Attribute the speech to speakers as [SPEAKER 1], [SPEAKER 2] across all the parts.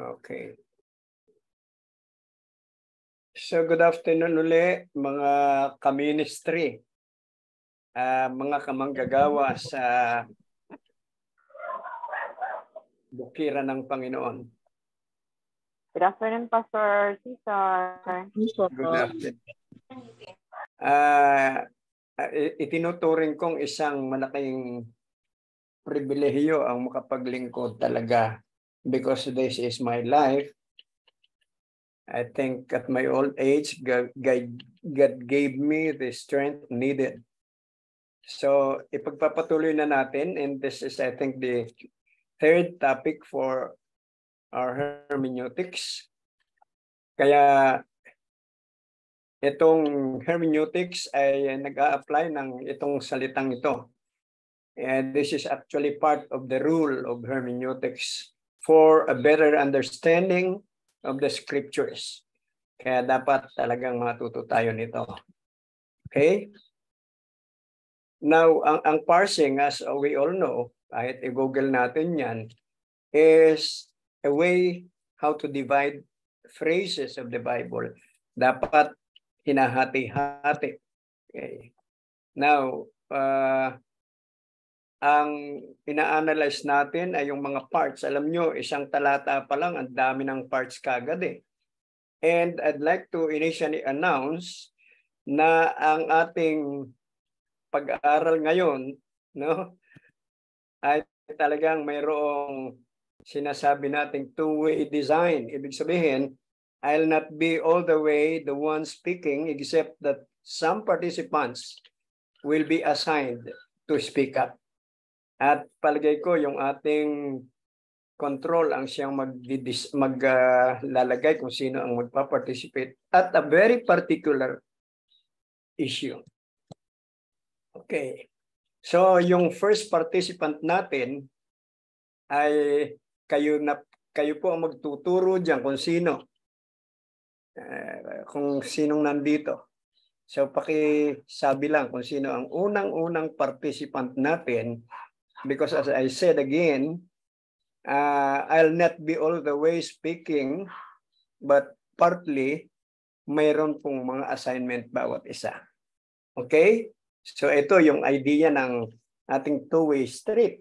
[SPEAKER 1] Okay. So good afternoon uli mga ka-ministry, mga kamanggagawa sa bukiran ng Panginoon.
[SPEAKER 2] Good afternoon, Pastor Cesar.
[SPEAKER 1] Good afternoon. Itinuturing kong isang malaking pribilehiyo ang makapaglingkod talaga because this is my life. I think at my old age, God gave me the strength needed. So, ipagpapatuloy na natin, and this is, I think, the third topic for our hermeneutics. Kaya, itong hermeneutics ay nag-a-apply ng itong salitang ito. And this is actually part of the rule of hermeneutics for a better understanding of the scriptures. Kaya dapat talagang matuto tayo nito. Okay? Now, ang parsing, as we all know, kahit i-google natin yan, is a way how to divide phrases of the Bible. Dapat hinahati-hati. Okay. Now, ang ina-analyze natin ay yung mga parts. Alam nyo, isang talata pa lang, ang dami ng parts kagad eh. And I'd like to initially announce na ang ating pag-aaral ngayon, no, ay talagang mayroong sinasabi nating two-way design. Ibig sabihin, I'll not be all the way the one speaking except that some participants will be assigned to speak up. At palagay ko yung ating control ang siyang maglalagay kung sino ang magpa-participate at a very particular issue. Okay. So yung first participant natin ay kayo po ang magtuturo diyan kung sino. Kung sinong nandito. So pakisabi lang kung sino ang unang-unang participant natin. Because as I said again, I'll not be all the way speaking, but partly mayroon pong mga assignment bawat isa. Okay? So ito yung idea ng ating two-way street.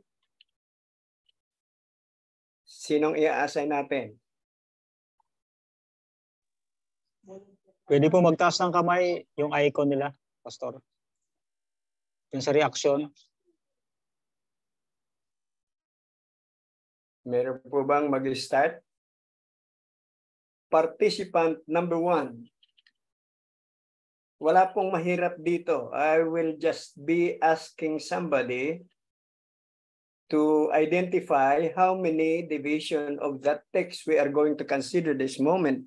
[SPEAKER 1] Sinong i-assign natin?
[SPEAKER 3] Pwede po magtaas ng kamay yung icon nila, Pastor. Yung sa reaction.
[SPEAKER 1] Meron po bang mag-start? Participant number 1. Wala pong mahirap dito. I will just be asking somebody to identify how many division of that text we are going to consider this moment.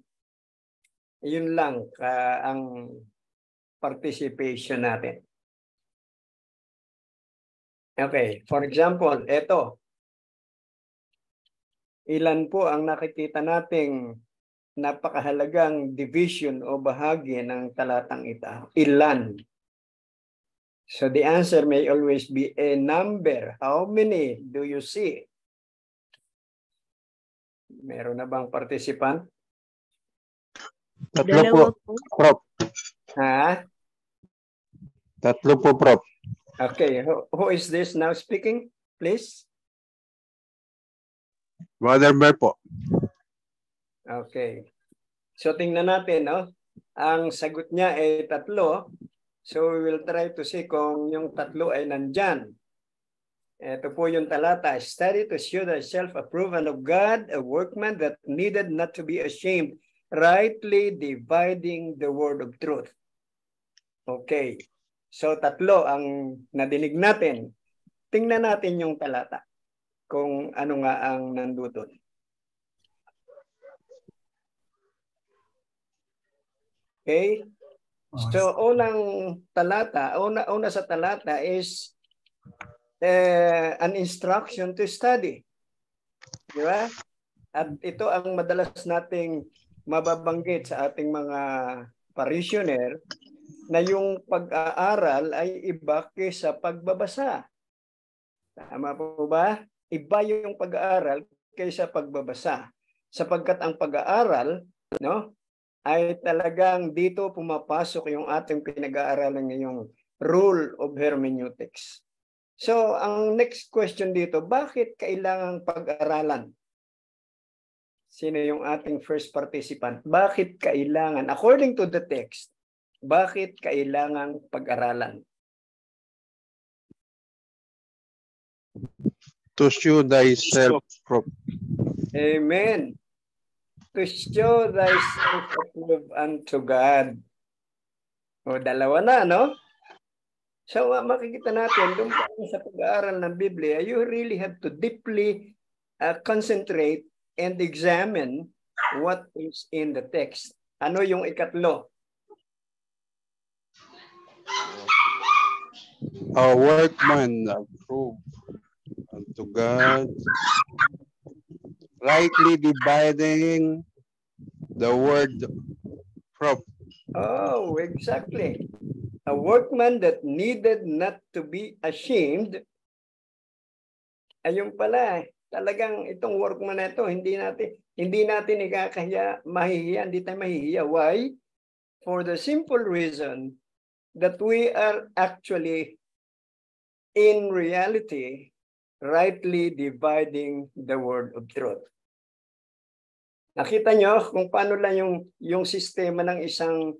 [SPEAKER 1] Yun lang ang participation natin. Okay, for example, ito. Ilan po ang nakikita nating napakahalagang division o bahagi ng talatang ito? Ilan? So the answer may always be a number. How many do you see? Meron na bang participant?
[SPEAKER 4] Tatlo po, Prof.
[SPEAKER 1] Ha?
[SPEAKER 4] Tatlo po, Prof.
[SPEAKER 1] Okay, who is this now speaking? Please.
[SPEAKER 4] Brother Mer po.
[SPEAKER 1] Okay. So tingnan natin, no? Ang sagot niya ay tatlo. So we will try to see kung yung tatlo ay nandyan. Ito po yung talata. Study to show thyself approved of God, a workman that needed not to be ashamed, rightly dividing the word of truth. Okay. So tatlo ang nadinig natin. Tingnan natin yung talata. Kung ano nga ang nandoon. Okay? So, unang talata, una sa talata is an instruction to study. Di ba? At ito ang madalas nating mababanggit sa ating mga parishioner na yung pag-aaral ay iba kaysa pagbabasa. Tama po ba? Iba yung pag-aaral kaysa pagbabasa. sapagkat ang pag-aaral, no, ay talagang dito pumapasok yung ating pinag-aaralan ngayong rule of hermeneutics. So, ang next question dito, bakit kailangang pag-aralan? Sino yung ating first participant? Bakit kailangan, according to the text, bakit kailangang pag-aralan?
[SPEAKER 4] To show thyself, Prof.
[SPEAKER 1] Amen. To show thyself approved unto God. O, dalawa na, no? So, makikita natin, doon pa sa pag-aaral ng Biblia, you really have to deeply concentrate and examine what is in the text. Ano yung ikatlo?
[SPEAKER 4] A workman approved unto God, rightly dividing the word, Prof.
[SPEAKER 1] Oh, exactly. A workman that needed not to be ashamed. Ayun pala, talagang itong workman na ito, hindi natin ikakahiya, mahihiya, hindi tayo mahihiya. Why? For the simple reason that we are actually, in reality, rightly dividing the word of truth. Nakita nyo kung paano lang yung sistema ng isang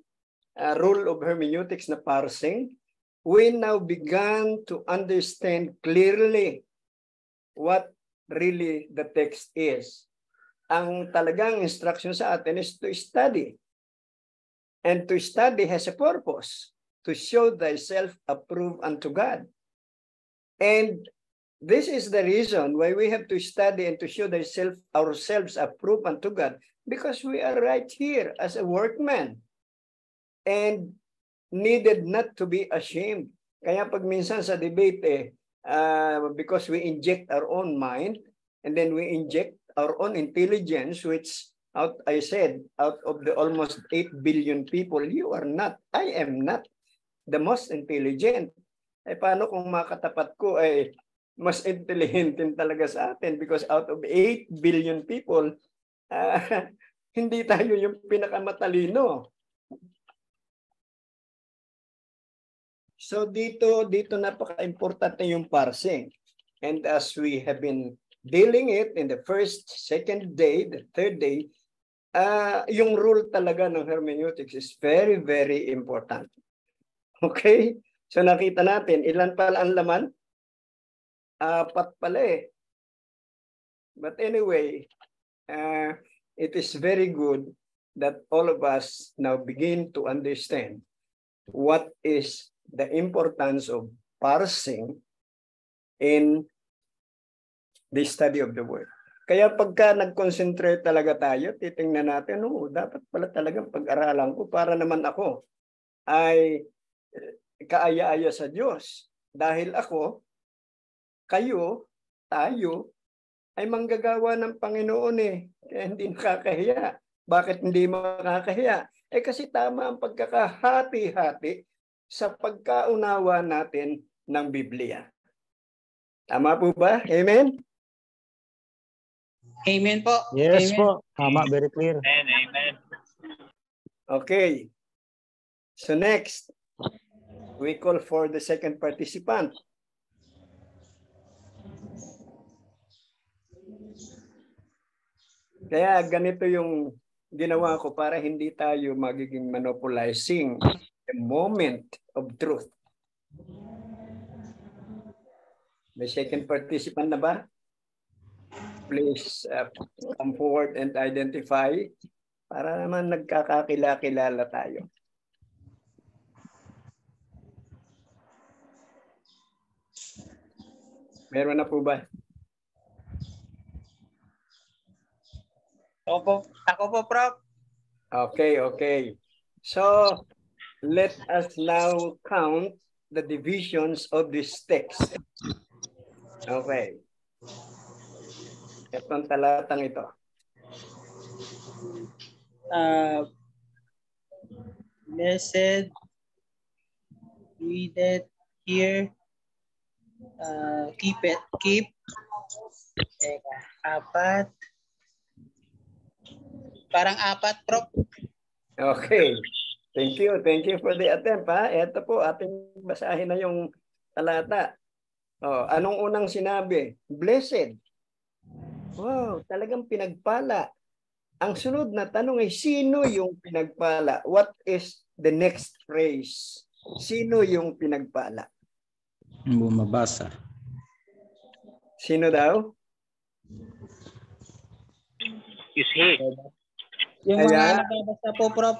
[SPEAKER 1] rule of hermeneutics na parsing? We now began to understand clearly what really the text is. Ang talagang instruction sa atin is to study. And to study has a purpose, to show thyself approved unto God. And this is the reason why we have to study and to show ourselves approved unto God, because we are right here as a workman and needed not to be ashamed. Kaya pag minsan sa debate, because we inject our own mind and then we inject our own intelligence, which out of the almost 8 billion people, I am not the most intelligent. Paano kung makatapat ko ay mas intelligent talaga sa atin, because out of 8 billion people, hindi tayo yung pinakamatalino. So dito napaka-importante yung parsing. And as we have been dealing it in the first, second day, the third day, yung rule talaga ng hermeneutics is very, very important. Okay? So nakita natin, ilan pala ang laman? 4 pala eh. But anyway, it is very good that all of us now begin to understand what is the importance of parsing in the study of the word. Kaya pagka nag-concentrate talaga tayo, titingnan natin, dapat pala talagang pag-aralan ko para naman ako ay kaaya-aya sa Diyos. Dahil ako, kayo, tayo, ay manggagawa ng Panginoon eh. Kaya hindi nakakahiya. Bakit hindi makakahiya? Kasi tama ang pagkakahati-hati sa pagkaunawa natin ng Biblia. Tama po ba? Amen?
[SPEAKER 5] Amen po.
[SPEAKER 3] Yes
[SPEAKER 5] Amen.
[SPEAKER 3] po. Tama, very clear.
[SPEAKER 5] Amen.
[SPEAKER 1] Okay. So next, we call for the second participant. Kaya ganito yung ginawa ko para hindi tayo magiging monopolizing the moment of truth. May second participant na ba? Please come forward and identify para naman nagkakakilala tayo. Meron na po ba?
[SPEAKER 5] Ako po, Prof.
[SPEAKER 1] Okay. So, let us now count the divisions of this text. Okay. Itong talatang ito.
[SPEAKER 5] Blessed, read it here, keep. Teka, 4. Parang 4, Prof.
[SPEAKER 1] Okay. Thank you. Thank you for the attempt, ha. Ito po, ating basahin na yung talata. Oh, anong unang sinabi? Blessed. Wow, talagang pinagpala. Ang sunod na tanong ay, sino yung pinagpala? What is the next phrase? Sino yung pinagpala?
[SPEAKER 6] Bumabasa.
[SPEAKER 1] Sino daw?
[SPEAKER 5] Is he?
[SPEAKER 2] Yung
[SPEAKER 1] Ayan.
[SPEAKER 2] mga nababasa po, Prof.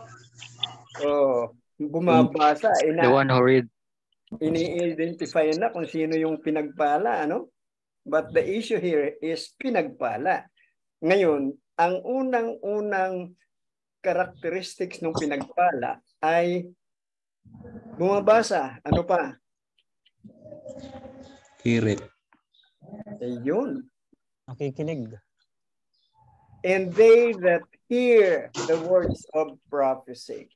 [SPEAKER 1] Oh, bumabasa.
[SPEAKER 7] The one who read.
[SPEAKER 1] Ini-identify na kung sino yung pinagpala, ano? But the issue here is pinagpala. Ngayon, ang unang-unang characteristics ng pinagpala ay bumabasa. Ano pa?
[SPEAKER 6] Hear it.
[SPEAKER 1] Ayun.
[SPEAKER 3] Nakikinig.
[SPEAKER 1] And they that hear the words of prophecy.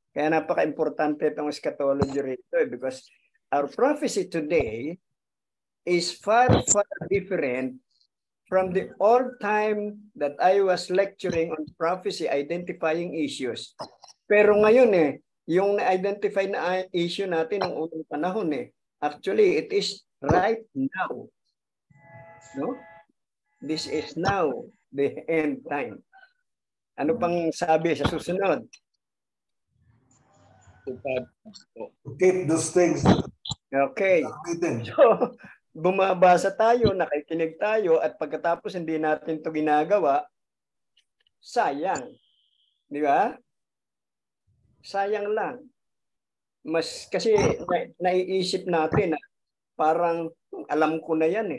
[SPEAKER 1] Kaya napaka-importante itong eschatology rito because our prophecy today is far, far different from the old time that I was lecturing on prophecy, identifying issues. Pero ngayon yung na-identify na issue natin ng unang panahon actually, it is right now. No? This is now the end time. Ano pang sabi sa susunod?
[SPEAKER 8] Keep those things.
[SPEAKER 1] Okay. So, bumabasa tayo, nakikinig tayo, at pagkatapos hindi natin ito ginagawa, sayang. Di ba? Sayang lang. Mas kasi naiisip natin na parang alam ko na yan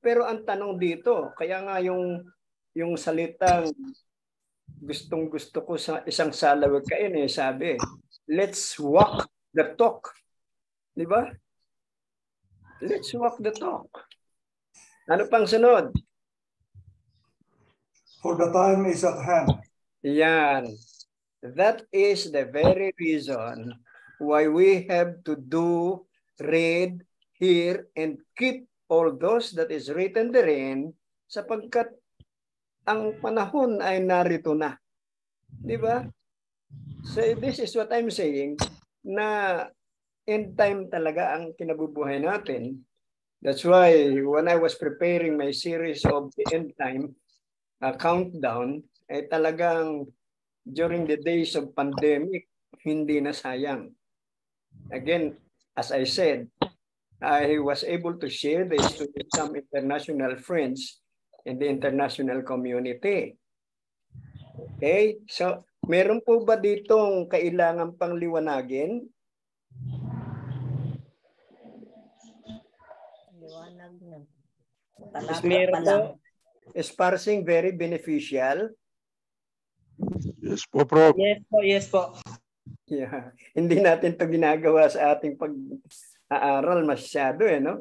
[SPEAKER 1] Pero ang tanong dito, kaya nga yung salitang gustong-gusto ko sa isang salawikain sabi, let's walk the talk. Di ba? Let's walk the talk. Ano pang sunod?
[SPEAKER 8] For the time is at hand.
[SPEAKER 1] Yan. That is the very reason why we have to do, read, hear, and keep all those that is written therein, sapagkat ang panahon ay narito na. Di ba? So this is what I'm saying, na end time talaga ang kinabubuhay natin. That's why when I was preparing my series of the end time countdown, ay talagang during the days of pandemic, hindi na sayang. Again, as I said, I was able to share this to some international friends in the international community. Okay? So, meron po ba ditong kailangan pang liwanagin?
[SPEAKER 2] Liwanag na.
[SPEAKER 5] Mas meron po.
[SPEAKER 1] Is parsing very beneficial?
[SPEAKER 4] Yes po, Prof.
[SPEAKER 5] Yes po, yes po.
[SPEAKER 1] Yeah. Hindi natin to ginagawa sa ating pag-aaral masyado no?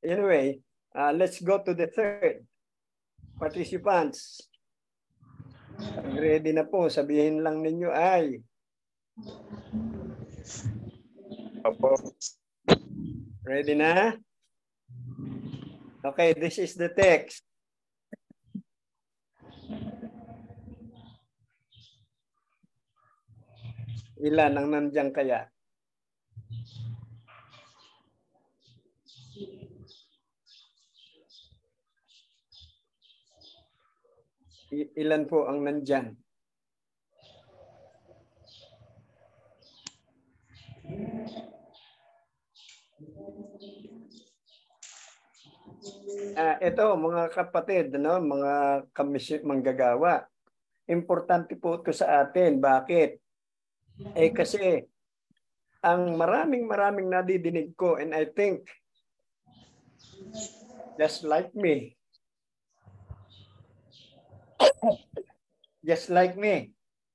[SPEAKER 1] Anyway, let's go to the third. Participants. Ready na po, sabihin lang ninyo ay. Ready na? Okay, this is the text. Ilan ang nandiyan kaya? Ilan po ang nandiyan? Ito mga kapatid, mga manggagawa. Importante po ito sa atin. Bakit? Kasi ang maraming nadidinig ko, and I think just like me,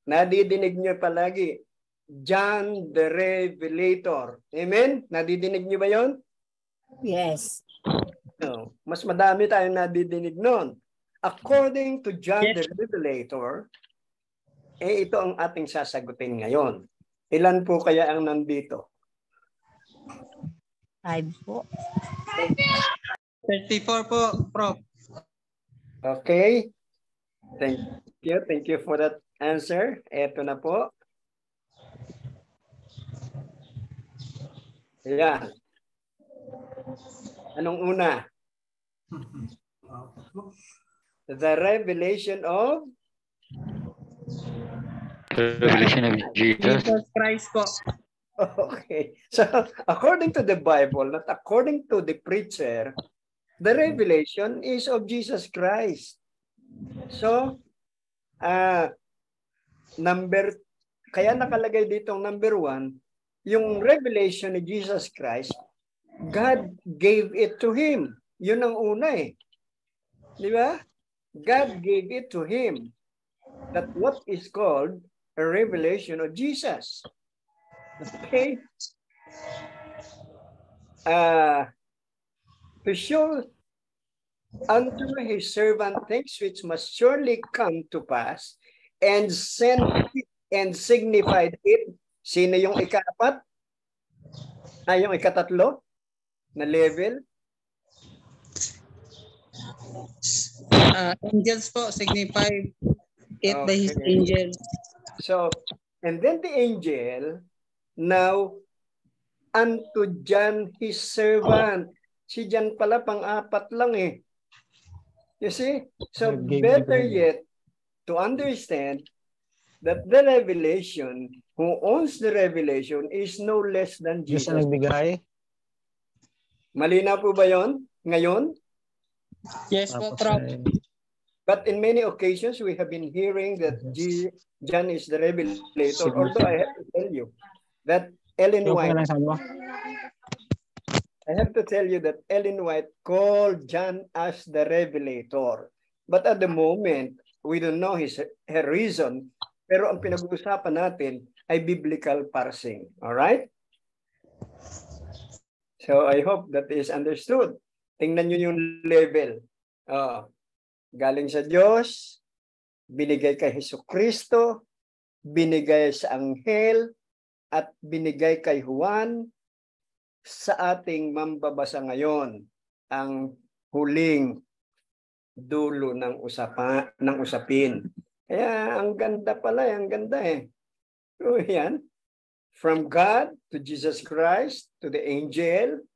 [SPEAKER 1] nadidinig nyo palagi, John the Revelator. Amen? Nadidinig nyo ba yon?
[SPEAKER 2] Yes.
[SPEAKER 1] No. Mas madami tayong nadidinig nun. According to John the Revelator, ito ang ating sasagutin ngayon. Ilan po kaya ang nandito?
[SPEAKER 2] 5 po.
[SPEAKER 5] 34 po, Prof.
[SPEAKER 1] Okay? Thank you for that answer. Eto na po. Ayan. Anong una? The revelation of
[SPEAKER 7] Revelation of Jesus.
[SPEAKER 5] Jesus Christ po.
[SPEAKER 1] Okay. So, according to the Bible, not according to the preacher, the revelation is of Jesus Christ. So, kaya nakalagay dito number 1, yung revelation ni Jesus Christ, God gave it to Him. Yun ang una eh. Di ba? God gave it to Him. That what is called a revelation of Jesus. Okay? To show unto His servant things which must surely come to pass, and sent it and signified it. Sino yung ika-4? Yung ika-3 na level?
[SPEAKER 5] Angels po, signified it by his
[SPEAKER 1] Okay.
[SPEAKER 5] angels.
[SPEAKER 1] So, and then the angel, now, unto John his servant. Si John pala pang-4 lang eh. You see? So, better yet, to understand that the revelation, who owns the revelation, is no less than
[SPEAKER 3] Diyos
[SPEAKER 1] Jesus.
[SPEAKER 3] ang nagbigay.
[SPEAKER 1] Malinaw po ba yon ngayon?
[SPEAKER 5] Yes po,
[SPEAKER 3] Tapos,
[SPEAKER 5] Prof.
[SPEAKER 1] But in many occasions, we have been hearing that John is the revelator. Although I have to tell you that Ellen White, I have to tell you that Ellen White called John as the revelator. But at the moment, we don't know her reason. Pero ang pinag-uusapan natin ay biblical parsing. All right? So I hope that is understood. Tingnan nyo yung level. Galing sa Diyos, binigay kay Jesucristo, binigay sa anghel, at binigay kay Juan sa ating mambabasa ngayon, ang huling dulo ng usapin. Kaya ang ganda pala, ang ganda eh. So yan, from God to Jesus Christ, to the angel,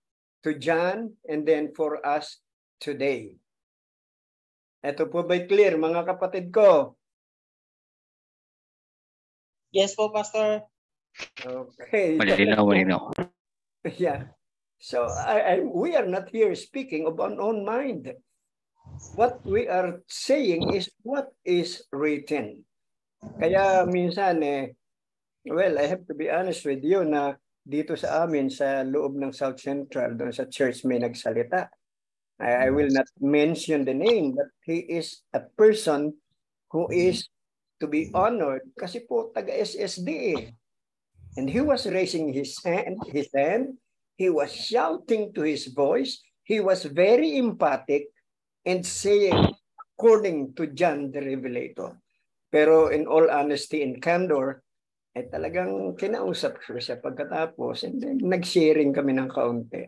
[SPEAKER 1] to John, and then for us today. Ito po ba'y clear, mga kapatid ko?
[SPEAKER 5] Yes po, Pastor.
[SPEAKER 1] Okay.
[SPEAKER 7] Malinaw.
[SPEAKER 1] Yeah. So we are not here speaking of our own mind. What we are saying is what is written. Kaya minsan well, I have to be honest with you na dito sa amin sa loob ng South Central, doon sa church may nagsalita. I will not mention the name, but he is a person who is to be honored kasi po taga-SSD eh. And he was raising his hand, he was shouting to his voice, he was very emphatic and saying according to John the Revelator. Pero in all honesty and candor, talagang kinausap ko siya pagkatapos and then nag-sharing kami ng kaunti.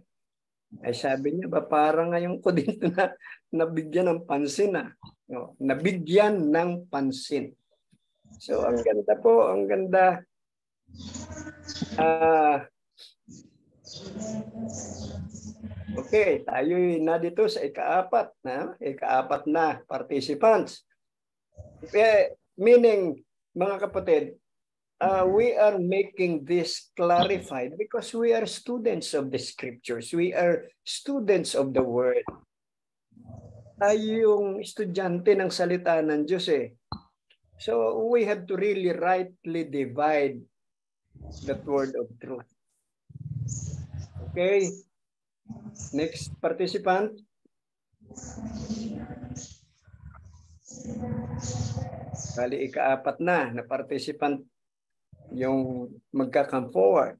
[SPEAKER 1] Ay sabi niya, ba parang ngayon ko dito na nabigyan ng pansin No, nabigyan ng pansin. So ang ganda po, ang ganda. Okay, tayo na dito sa ika-4 na participants. Meaning, mga kapatid, we are making this clarified because we are students of the scriptures. We are students of the word. Tayo yung estudyante ng salita ng Diyos eh. So we have to really rightly divide that word of truth. Okay. Next participant. Bali, ika-4 na participant yung magka-come forward.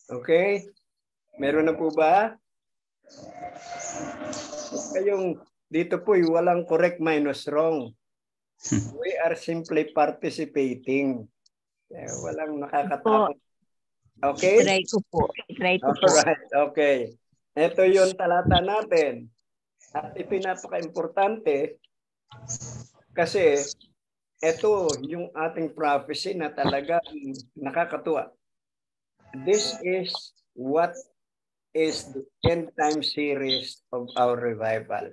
[SPEAKER 1] Okay? Meron na po ba? Kayong dito po walang correct minus wrong. We are simply participating. Walang nakakatakot. Okay?
[SPEAKER 2] Try ko po. Try ko po.
[SPEAKER 1] Alright, okay. Ito yung talata natin. At ito'y napaka-importante kasi ito yung ating prophecy na talaga nakakatuwa. This is what is the end time series of our revival.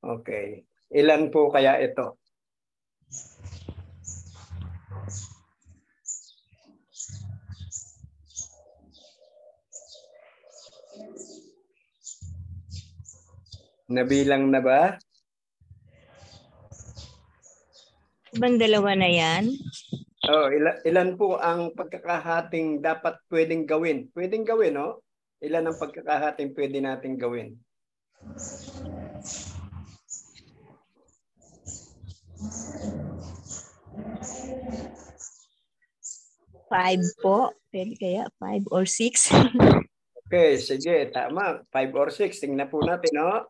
[SPEAKER 1] Okay. Ilan po kaya ito? Nabilang na ba?
[SPEAKER 2] Ibang dalawa na yan?
[SPEAKER 1] Oh, ilan po ang pagkakahating dapat pwedeng gawin? Pwedeng gawin, no? Ilan ang pagkakahating pwede nating gawin?
[SPEAKER 2] Five po. Pwede kaya 5 or 6?
[SPEAKER 1] Okay, sige, tama. 5 or 6. Tingnan po natin, no?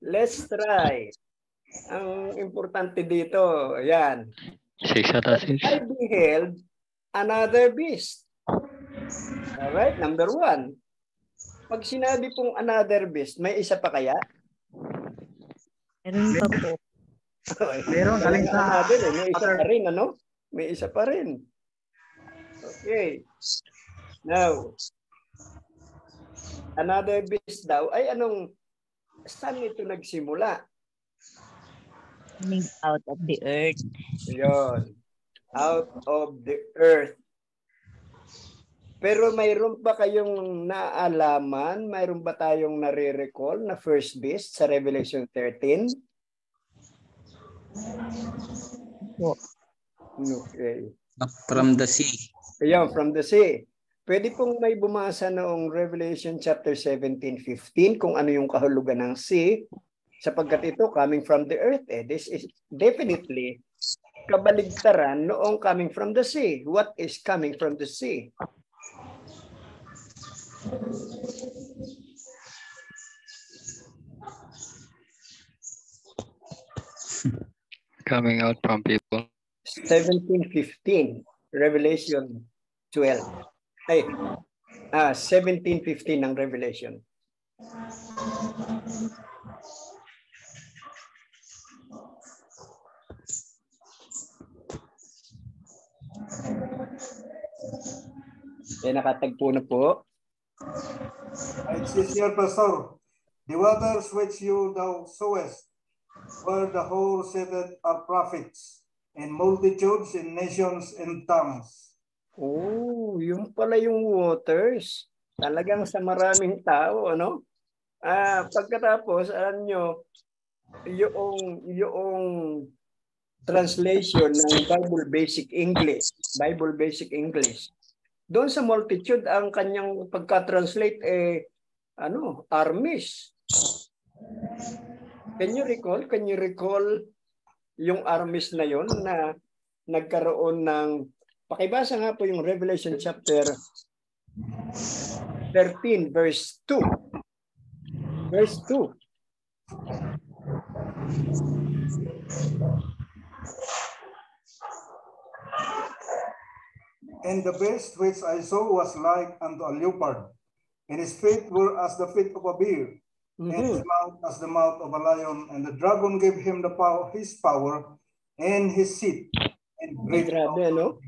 [SPEAKER 1] Let's try. Ang importante dito, yan.
[SPEAKER 7] 6 ata 6.
[SPEAKER 1] I beheld another beast. Alright, number 1. Pag sinabi pong another beast, may isa pa kaya?
[SPEAKER 2] Meron pa po.
[SPEAKER 1] Meron, galing sa another. May isa pa rin, ano? May isa pa rin. Okay. Now, another beast daw, ay anong, saan ito nagsimula?
[SPEAKER 2] Coming out of the earth.
[SPEAKER 1] Yun. Out of the earth. Pero mayroon ba kayong naalaman? Mayroon ba tayong nare-recall na first beast sa Revelation 13?
[SPEAKER 2] Po.
[SPEAKER 1] Okay.
[SPEAKER 6] From the sea.
[SPEAKER 1] Ayan, from the sea. Pwede pong may bumasa noong Revelation chapter 17:15 kung ano yung kahulugan ng sea. Sapagkat ito, coming from the earth, this is definitely kabaligtaran noong coming from the sea. What is coming from the sea?
[SPEAKER 7] Coming out from people.
[SPEAKER 1] 17:15, Revelation 12. Ay, 17:15 ng Revelation. Nakatagpo na po.
[SPEAKER 8] It says here, Pastor, the waters which you thou sawest, where the whole seated are prophets, and multitudes in nations and tongues.
[SPEAKER 1] Oh, yung pala yung waters. Talagang sa maraming tao, ano? Pagkatapos, alam nyo, yung translation ng Bible Basic English. Doon sa multitude, ang kanyang pagka-translate armies. Can you recall yung armies na yon na nagkaroon ng, pakibasa nga po yung Revelation chapter 13 verse 2. Verse 2.
[SPEAKER 8] And the beast which I saw was like unto a leopard, and his feet were as the feet of a bear, and his mouth as the mouth of a lion, and the dragon gave him his power and his seat. And great
[SPEAKER 1] Grabe, no?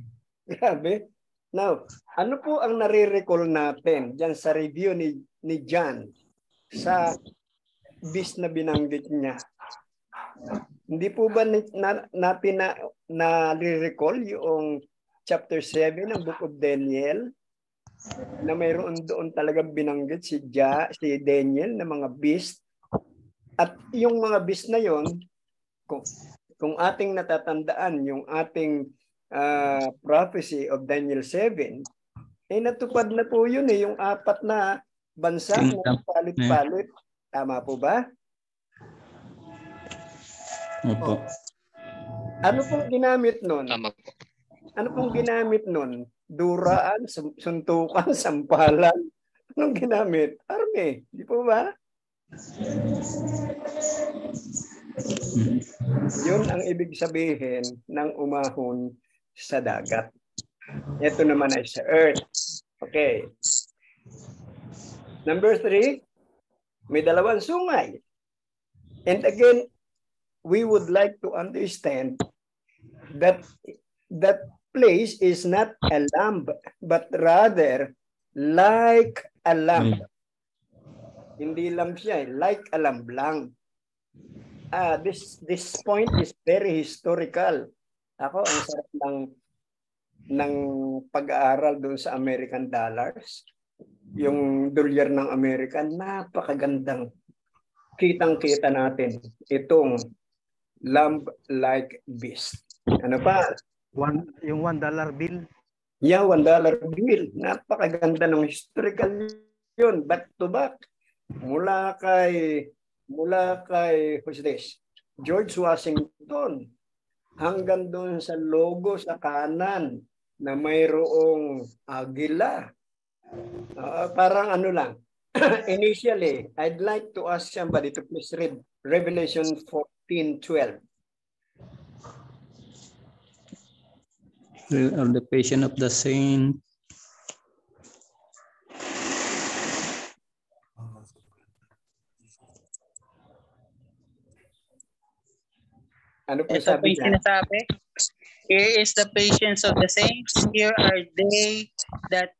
[SPEAKER 1] Grabe. Now, ano po ang nare-recall natin dyan sa review ni John sa beast na binanggit niya? Hindi po ba natin na-recall yung chapter 7 ng Book of Daniel na mayroon doon talagang binanggit si Daniel na mga beast, at yung mga beast na yon, kung ating natatandaan yung ating prophecy of Daniel 7, natupad na po yun yung 4 na bansa na palit-palit. Tama po ba?
[SPEAKER 6] Opo.
[SPEAKER 1] Ano pong ginamit nun?
[SPEAKER 7] Tama po.
[SPEAKER 1] Ano pong ginamit nun? Duraan, suntukan, sampalan? Anong ginamit? Army. Di po ba? Yun ang ibig sabihin ng umahon sa dagat. Ito naman ay sa earth. Okay. Number 3, may dalawang sungay. And again, we would like to understand that that place is not a lamb, but rather like a lamb. Hindi lamb siya, like a lamb lang. This point is very historical. Ako, ang sarap ng pag-aaral doon sa American dollars. Yung dolyar ng Amerika, napakagandang kitang-kita natin itong lamb-like beast. Ano pa?
[SPEAKER 3] Yung $1 bill.
[SPEAKER 1] Yeah, $1 bill. Napakaganda ng historical yun. Back to back. Mula kay who's this? George Washington hanggang doon sa logo sa kanan na mayroong agila. Parang ano lang. Initially, I'd like to ask somebody to please read Revelation 14:12.
[SPEAKER 6] Of the patient of the saint.
[SPEAKER 1] Ano po
[SPEAKER 5] Ito po
[SPEAKER 1] sabi
[SPEAKER 5] yung
[SPEAKER 1] niya?
[SPEAKER 5] sinasabi. Here is the patience of the saints. Here are they that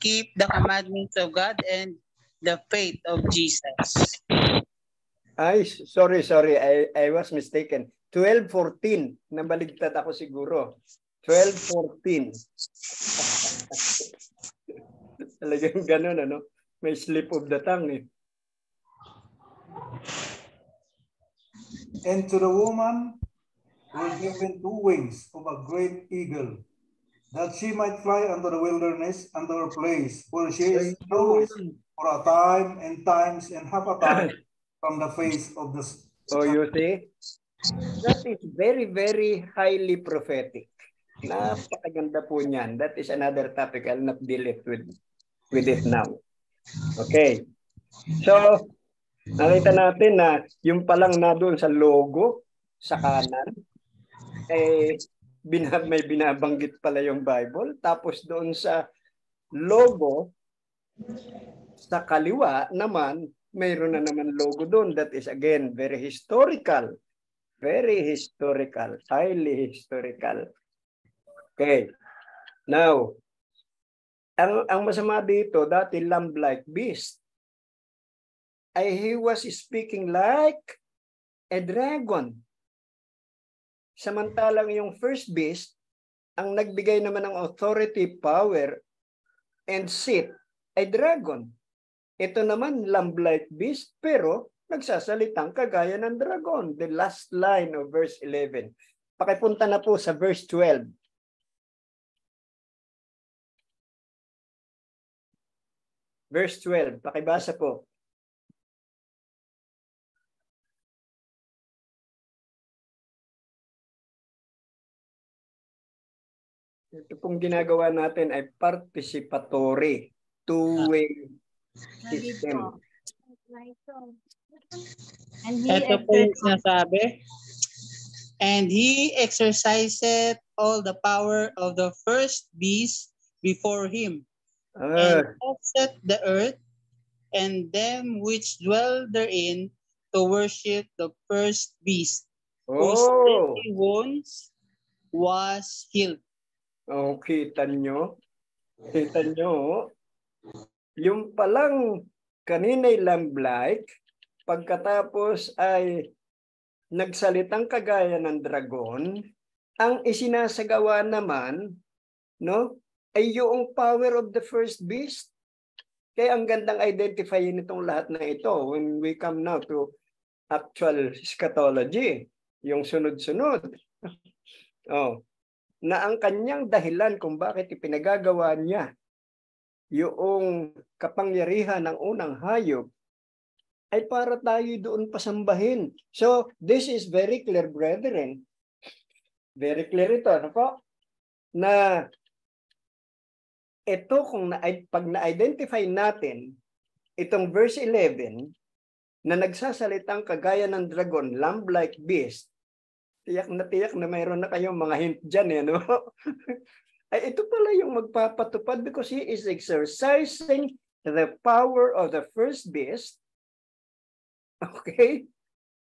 [SPEAKER 5] keep the commandments of God and the faith of Jesus.
[SPEAKER 1] Ay, sorry. I was mistaken. 12:14. Nabaligtad ako siguro. 12:14. Talagang ganun, ano? May slip of the tongue, eh.
[SPEAKER 8] And to the woman were given 2 wings of a great eagle, that she might fly unto the wilderness, unto her place, where she is always for a time and times and half a time from the face of the
[SPEAKER 1] So you see, that is very, very highly prophetic. Napakaganda po niyan. That is another topic. I'll not deal it with it now. Okay. So, nakita natin na yung palang na doon sa logo, sa kanan, may binabanggit pala yung Bible. Tapos doon sa logo, sa kaliwa naman, mayroon na naman logo doon. That is again, very historical. Very historical. Highly historical. Okay. Now, ang masama dito, dati lamb-like beast, he was speaking like a dragon. Samantalang yung first beast, ang nagbigay naman ng authority, power, and seat ay dragon. Ito naman, lamb-like beast, pero nagsasalitang kagaya ng dragon. The last line of verse 11. Pakipunta na po sa verse 12. Verse 12, pakibasa po. Ito pong ginagawa natin ay participatory, two-way system.
[SPEAKER 5] Ito po yung sinasabi. And he exercised all the power of the first beast before him, and offset the earth and them which dwell therein to worship the first beast, whose deadly wounds was healed.
[SPEAKER 1] Oh, kita nyo? Kita nyo? Yung palang kanina'y lamb-like, pagkatapos ay nagsalitang kagaya ng dragon, ang isinasagawa naman, no, ay yung power of the first beast. Kaya ang gandang identifyin itong lahat na ito when we come now to actual eschatology, yung sunod-sunod. Na ang kanyang dahilan kung bakit ipinagagawa niya yung kapangyarihan ng unang hayop ay para tayo doon pasambahin. So, this is very clear, brethren. Very clear ito, ano po? Na ito pag na-identify natin itong verse 11 na nagsasalitang kagaya ng dragon, lamb-like beast, tiyak na mayroon na kayong mga hint dyan, no? ay ito pala yung magpapatupad because he is exercising the power of the first beast. Okay?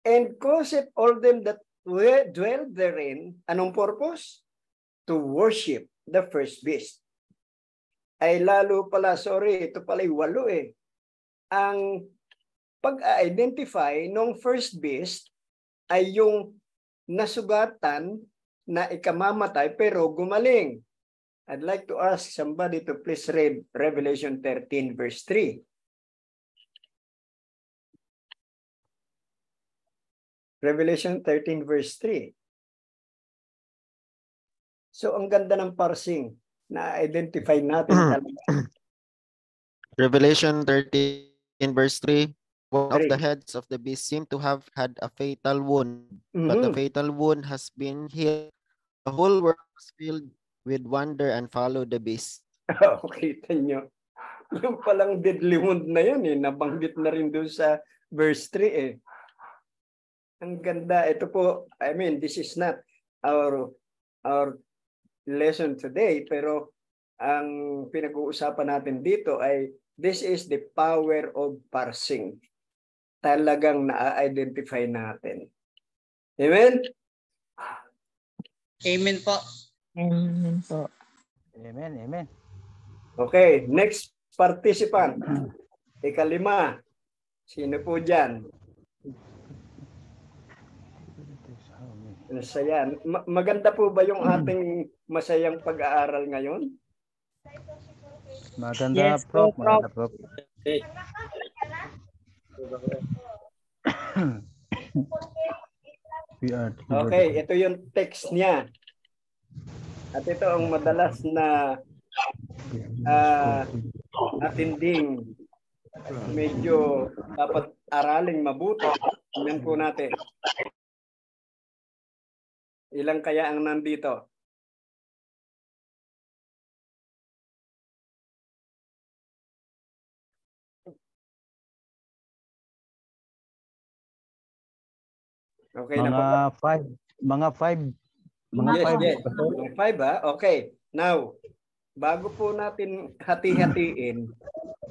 [SPEAKER 1] And causeth all them that dwell therein. Anong purpose? To worship the first beast. Ay lalo pala, sorry, ito pala yung 8 eh. Ang pag-identify ng first beast ay yung nasugatan na ikamamatay pero gumaling. I'd like to ask somebody to please read Revelation 13 verse 3. Revelation 13 verse 3. So ang ganda ng parsing na identify natin talaga.
[SPEAKER 9] Revelation 13 verse 3. One of the
[SPEAKER 1] 3.
[SPEAKER 9] heads of the beast seemed to have had a fatal wound, but the fatal wound has been healed. The whole world was filled with wonder and followed the beast.
[SPEAKER 1] Kita nyo. Yung palang deadly wound na yun eh. Nabanggit na rin doon sa verse 3 eh. Ang ganda. Ito po, I mean, this is not our lesson today, pero ang pinag-uusapan natin dito ay this is the power of parsing. Talagang na-identify natin. Amen?
[SPEAKER 5] Amen po.
[SPEAKER 2] Amen po.
[SPEAKER 3] Amen, amen.
[SPEAKER 1] Okay, next participant. Ika-5. Sino po dyan? Masaya. Maganda po ba yung ating masayang pag-aaral ngayon?
[SPEAKER 3] Maganda,
[SPEAKER 5] Yes,
[SPEAKER 3] Prof.
[SPEAKER 5] po,
[SPEAKER 3] Maganda, Prof.
[SPEAKER 1] Okay, ito yung text niya. At ito ang madalas na atinding medyo dapat araling mabuti. Tingnan po natin. Ilang kaya ang nandito? Okay na po.
[SPEAKER 3] Mga 5. Mga 5.
[SPEAKER 1] Yes. Mga 5 ha? Okay. Now, bago po natin hati-hatiin,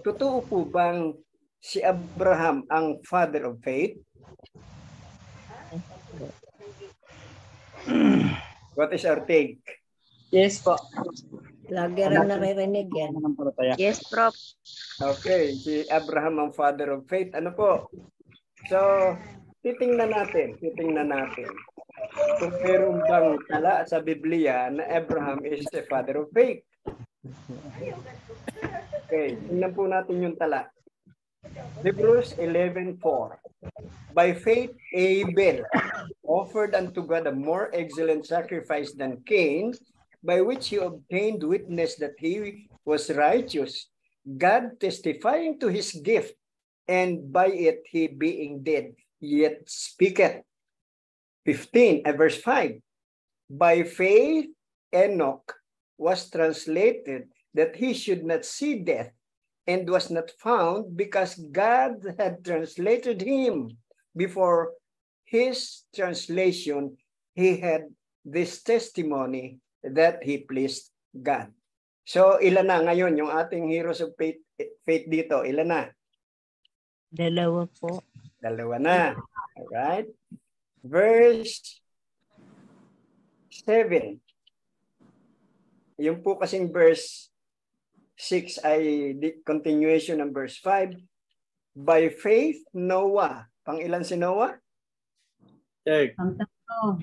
[SPEAKER 1] totoo po bang si Abraham ang father of faith? What is our take?
[SPEAKER 5] Yes po.
[SPEAKER 2] Lagi rin naririnig yan.
[SPEAKER 10] Yes, Prof.
[SPEAKER 1] Okay, si Abraham ang father of faith. Ano po? So, titingnan natin. Kung meron bang tala sa Biblia na Abraham is the father of faith. Okay, tingnan po natin yung tala. Hebrews 11:4. By faith, Abel offered unto God a more excellent sacrifice than Cain, by which he obtained witness that he was righteous, God testifying to his gift, and by it he being dead, yet speaketh. 15, verse 5. By faith, Enoch was translated that he should not see death, and was not found because God had translated him. Before his translation, he had this testimony that he pleased God. So, ilan na ngayon yung ating heroes of faith dito? Ilan na?
[SPEAKER 2] 2 po.
[SPEAKER 1] 2 na. Alright? Verse 7. Yung po kasing verse 6 ay continuation ng verse 5. By faith, Noah. Pang-ilan si Noah?
[SPEAKER 5] Third.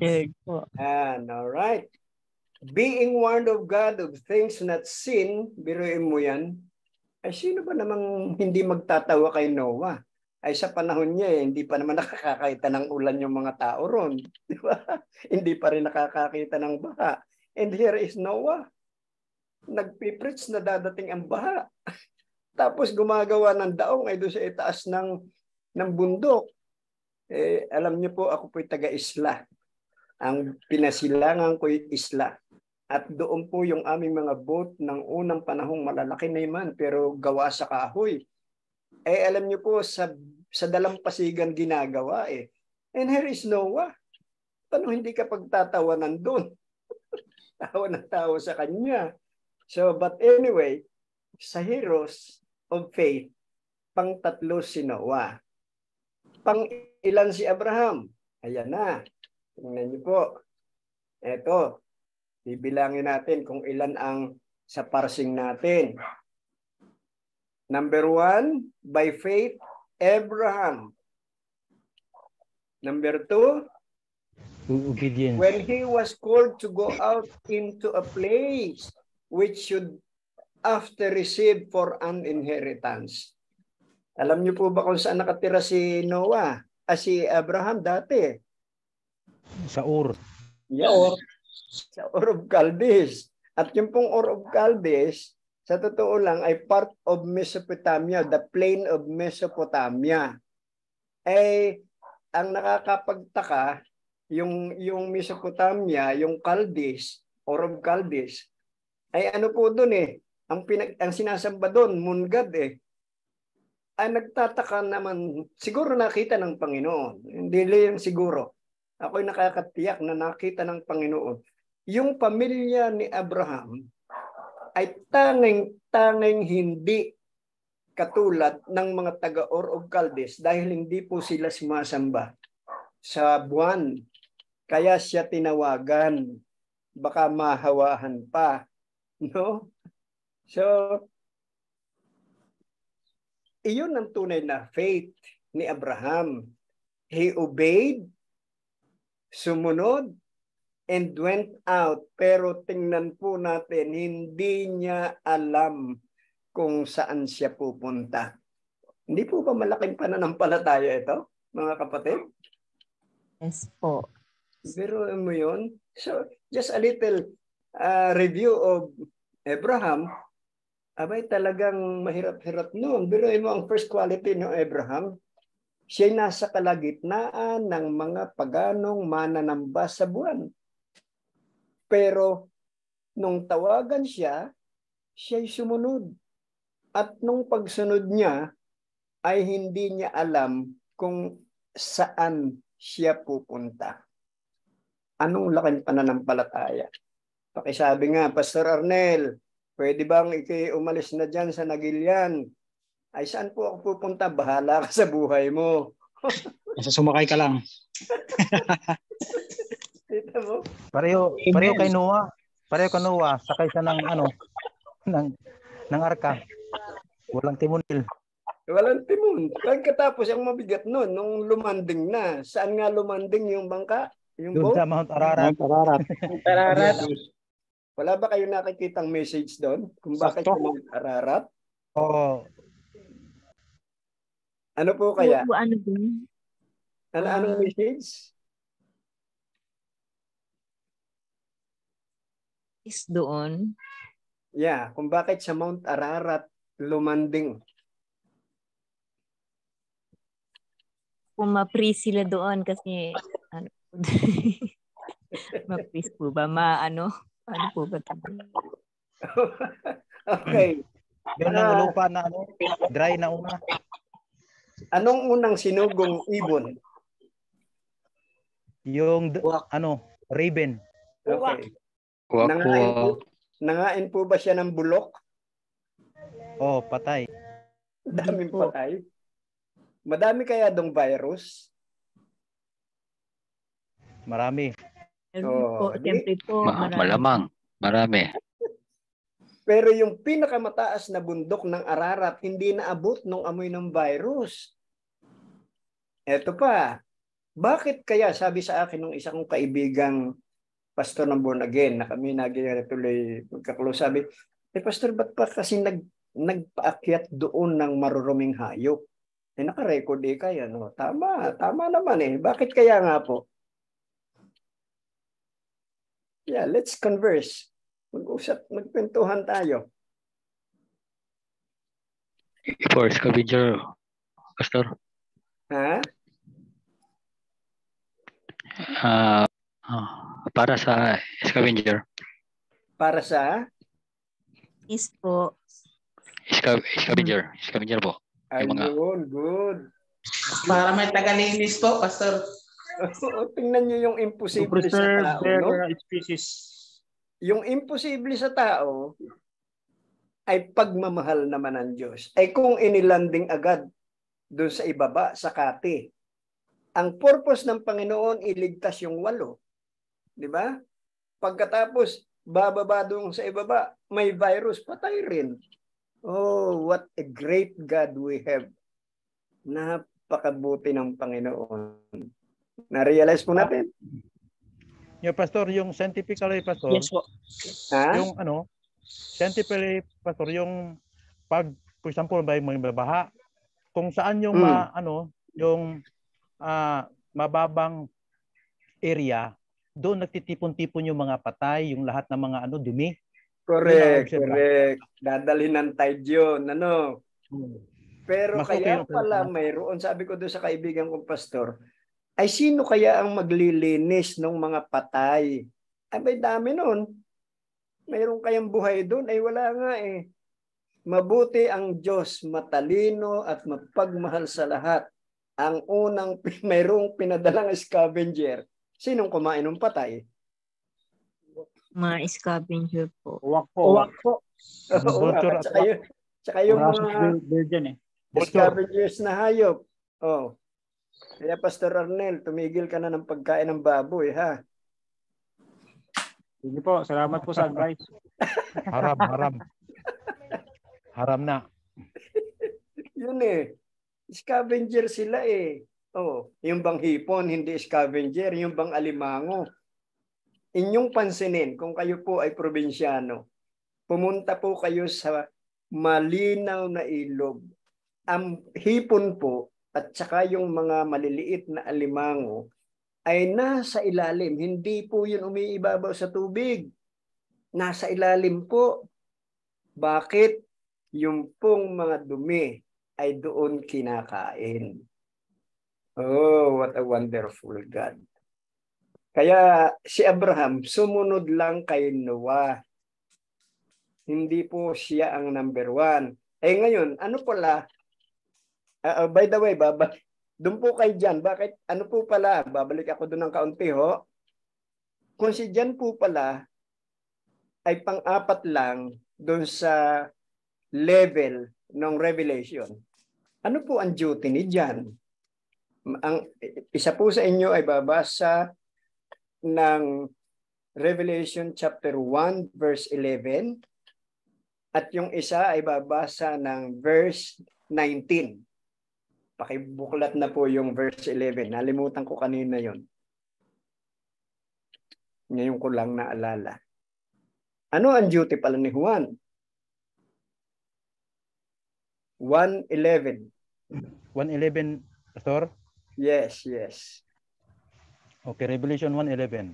[SPEAKER 2] Third po.
[SPEAKER 1] Alright. Being warned of God of things not seen, biruin mo yan, ay sino ba namang hindi magtatawa kay Noah? Ay sa panahon niya hindi pa naman nakakakita ng ulan yung mga tao ron. Di ba? Hindi pa rin nakakakita ng baha. And here is Noah. Nagpipreach na dadating ang baha. Tapos gumagawa ng daong ay doon sa itaas ng bundok. Alam niyo po, ako po'y taga-isla. Ang pinasilangan ko'y isla. At doon po yung aming mga boat ng unang panahong malalaki na iman, pero gawa sa kahoy. Alam niyo po, sa dalampasigan ginagawa And here is Noah. Paano hindi ka pagtatawanan doon? Tawa na tawa sa kanya. So, but anyway, sa heroes of faith, pang-tatlo si Noah. Pang-ilan si Abraham? Ayan na. Tingnan niyo po. Ito. Bibilangin natin kung ilan ang sa parsing natin. Number 1, by faith, Abraham. Number 2,
[SPEAKER 3] Obedience.
[SPEAKER 1] when he was called to go out into a place which should after receive for an inheritance. Alam niyo po ba kung saan nakatira si Noah? Si Abraham dati?
[SPEAKER 3] Sa Ur.
[SPEAKER 1] Yeah. Sa Ur of Chaldees. At yung pong Ur of Chaldees, sa totoo lang ay part of Mesopotamia, the plain of Mesopotamia. Ang nakakapagtaka, yung Mesopotamia, yung Chaldees, Ur of Chaldees, ay ano po doon ang sinasamba doon, moon god Ay nagtataka naman, siguro nakita ng Panginoon. Hindi lang siguro. Ako'y nakakatiyak na nakita ng Panginoon. Yung pamilya ni Abraham ay tanging hindi katulad ng mga taga-Ur of Chaldees dahil hindi po sila sumasamba sa buwan. Kaya siya tinawagan. Baka mahawahan pa. No? So, iyon ang tunay na faith ni Abraham. He obeyed, sumunod, and went out. Pero tingnan po natin, hindi niya alam kung saan siya pupunta. Hindi po ba malaking pananampalataya ito, mga kapatid?
[SPEAKER 2] Yes po.
[SPEAKER 1] Pero mo yun? So, just a little review of Abraham. Abay, talagang mahirap-hirap noon. Pero mo ang first quality ng Abraham, siya'y nasa kalagitnaan ng mga paganong mananamba sa buwan. Pero nung tawagan siya, siya'y sumunod. At nung pagsunod niya, ay hindi niya alam kung saan siya pupunta. Anong laking pananampalataya? Pakisabi nga, Pastor Arnel, pwede bang umalis na dyan sa Nagilian? Ay, saan po ako pupunta? Bahala ka sa buhay mo.
[SPEAKER 3] Sumakay ka lang.
[SPEAKER 1] Kita mo?
[SPEAKER 10] Pareho kay Noah. Pareho kay Noah, sakay siya ng arka. Walang timonil.
[SPEAKER 1] Walang timon. Pagkatapos ang mabigat noon, nung lumanding na. Saan nga lumanding yung bangka? Yung
[SPEAKER 10] Doon
[SPEAKER 1] boat?
[SPEAKER 10] sa Mount Ararat.
[SPEAKER 5] Ararat.
[SPEAKER 1] Wala ba kayo nakikitang message doon? Kung bakit yung Ararat?
[SPEAKER 10] Oo.
[SPEAKER 1] Ano po kaya?
[SPEAKER 2] Ano din?
[SPEAKER 1] Anong message?
[SPEAKER 2] Is doon.
[SPEAKER 1] Yeah, kung bakit sa Mount Ararat lumanding.
[SPEAKER 2] Kung ma-freeze sila doon kasi ano ma-freeze po ba? Ano po ba?
[SPEAKER 1] Okay.
[SPEAKER 10] Yun ang lupa na dry na una.
[SPEAKER 1] Anong unang sinugong ibon?
[SPEAKER 10] Yung raven.
[SPEAKER 1] Okay.
[SPEAKER 7] Kuwak.
[SPEAKER 1] Nangain po ba siya ng bulok?
[SPEAKER 10] Oh, patay.
[SPEAKER 1] Daming patay. Madami kaya dong virus?
[SPEAKER 10] Marami.
[SPEAKER 2] Po, siyempre po.
[SPEAKER 7] Malamang. Marami.
[SPEAKER 1] Pero yung pinakamataas na bundok ng Ararat, hindi naabot nung amoy ng virus. Eto pa. Bakit kaya, sabi sa akin ng isa kong kaibigang pastor ng Born Again, na kami tuloy magkaklose, sabi, Pastor, ba't pa kasi nagpaakyat doon ng maruruming hayop? Naka-record kaya, no? Tama naman Bakit kaya nga po? Yeah, let's converse. Magkwentuhan tayo.
[SPEAKER 7] For scavenger, Pastor.
[SPEAKER 1] Ha?
[SPEAKER 7] Para sa scavenger.
[SPEAKER 1] Para sa?
[SPEAKER 2] Is po.
[SPEAKER 7] Scavenger. Scavenger po.
[SPEAKER 1] Ayun, good.
[SPEAKER 5] Para may tagalinis po, Pastor.
[SPEAKER 1] Tingnan niyo yung imposible sa tao, no?
[SPEAKER 3] species.
[SPEAKER 1] yung imposible sa tao ay pagmamahal naman ng Diyos. Ay kung inilanding agad doon sa ibaba, sa kati. Ang purpose ng Panginoon, iligtas yung 8. Di ba? Pagkatapos, bababa doon sa ibaba, may virus, patay rin. Oh, what a great God we have. Napakabuti ng Panginoon. Na-realize po natin?
[SPEAKER 10] Yung pastor, yung scientifically, pastor,
[SPEAKER 5] Yes po.
[SPEAKER 1] Ha?
[SPEAKER 10] yung scientifically, pastor, yung pag, for example, may baha, kung saan yung yung mababang area, doon nagtitipon-tipon yung mga patay, yung lahat ng mga dumi.
[SPEAKER 1] Correct. Dadalhin ng tide yun. Pero
[SPEAKER 10] Mas
[SPEAKER 1] kaya
[SPEAKER 10] okay
[SPEAKER 1] pala mayroon, sabi ko doon sa kaibigan kong pastor, ay sino kaya ang maglilinis ng mga patay? Ay may dami nun. Mayroon kayang buhay doon? Ay wala nga eh. Mabuti ang Diyos, matalino at mapagmahal sa lahat. Ang unang mayroong pinadalang scavenger. Sinong kumain ng patay?
[SPEAKER 2] Mga scavenger po.
[SPEAKER 1] Uwak po.
[SPEAKER 10] Vulture at
[SPEAKER 1] Tsaka yung mga scavengers na hayop. Oh. Kaya Pastor Arnel, tumigil ka na ng pagkain ng baboy, ha?
[SPEAKER 3] Sige po, salamat po sa advice.
[SPEAKER 10] Haram na.
[SPEAKER 1] Yun eh. Scavenger sila eh. Oh, yung bang hipon, hindi scavenger. Yung bang alimango. Inyong pansinin, kung kayo po ay probinsyano, pumunta po kayo sa malinaw na ilog. Ang hipon po at saka yung mga maliliit na alimango ay nasa ilalim. Hindi po yun umiibabaw sa tubig. Nasa ilalim po. Bakit? Yung pong mga dumi ay doon kinakain. Oh, what a wonderful God. Kaya si Abraham sumunod lang kay Noah. Hindi po siya ang number 1. Eh ngayon, ano pala? By the way, doon po kay Jan. Bakit? Ano po pala? Babalik ako doon ng kaunti ho. Kung si Jan po pala ay pang-4 lang doon sa level ng Revelation. Ano po ang duty ni Jan? Ang isa po sa inyo ay babasa ng Revelation chapter 1 verse 11 at yung isa ay babasa ng verse 19. Pakibuklat na po yung verse 11. Nalimutan ko kanina yon. Ngayon ko lang naalala. Ano ang duty pala ni Juan? 1:11.
[SPEAKER 10] 1:11, Pastor?
[SPEAKER 1] Yes.
[SPEAKER 10] Okay, Revelation 1:11.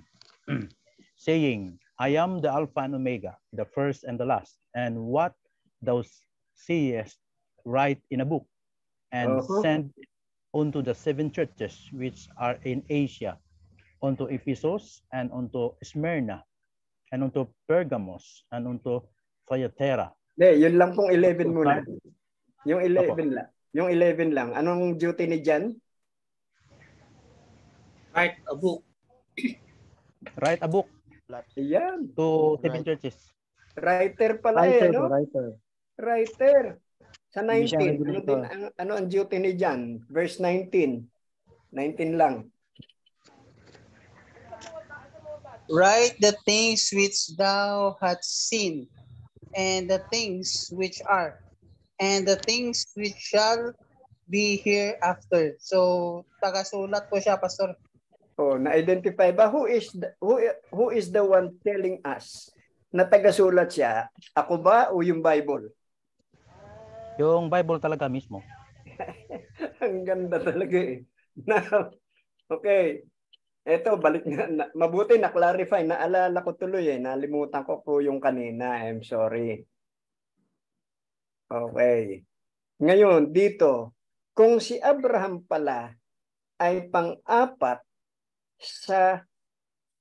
[SPEAKER 10] Saying, I am the Alpha and Omega, the first and the last. And what thou seest, write in a book, and send unto the 7 churches which are in Asia, unto Ephesus, and unto Smyrna, and unto Pergamos, and unto Thyatira.
[SPEAKER 1] Yun lang pong 11 muna. Yung 11 lang. Yung 11 lang. Anong duty ni Jan?
[SPEAKER 5] Write a book.
[SPEAKER 10] Write a book.
[SPEAKER 1] Ayan.
[SPEAKER 10] To 7 churches.
[SPEAKER 1] Writer pala no? Writer. Sa 19. Ano ang duty ni Jan? Verse 19. 19 lang.
[SPEAKER 5] Write the things which thou hast seen, and the things which are, and the things which shall be hereafter. So, tagasulat po siya, Pastor.
[SPEAKER 1] Oh, na-identify ba who is the one telling us na tagasulat siya? Ako ba o yung Bible?
[SPEAKER 10] Yung Bible talaga mismo.
[SPEAKER 1] Ang ganda talaga eh. Now, okay. Eto, balik na. Mabuti na-clarify. Naalala ko tuloy eh. Nalimutan ko po yung kanina. I'm sorry. Okay. Ngayon, dito, kung si Abraham pala ay pang-4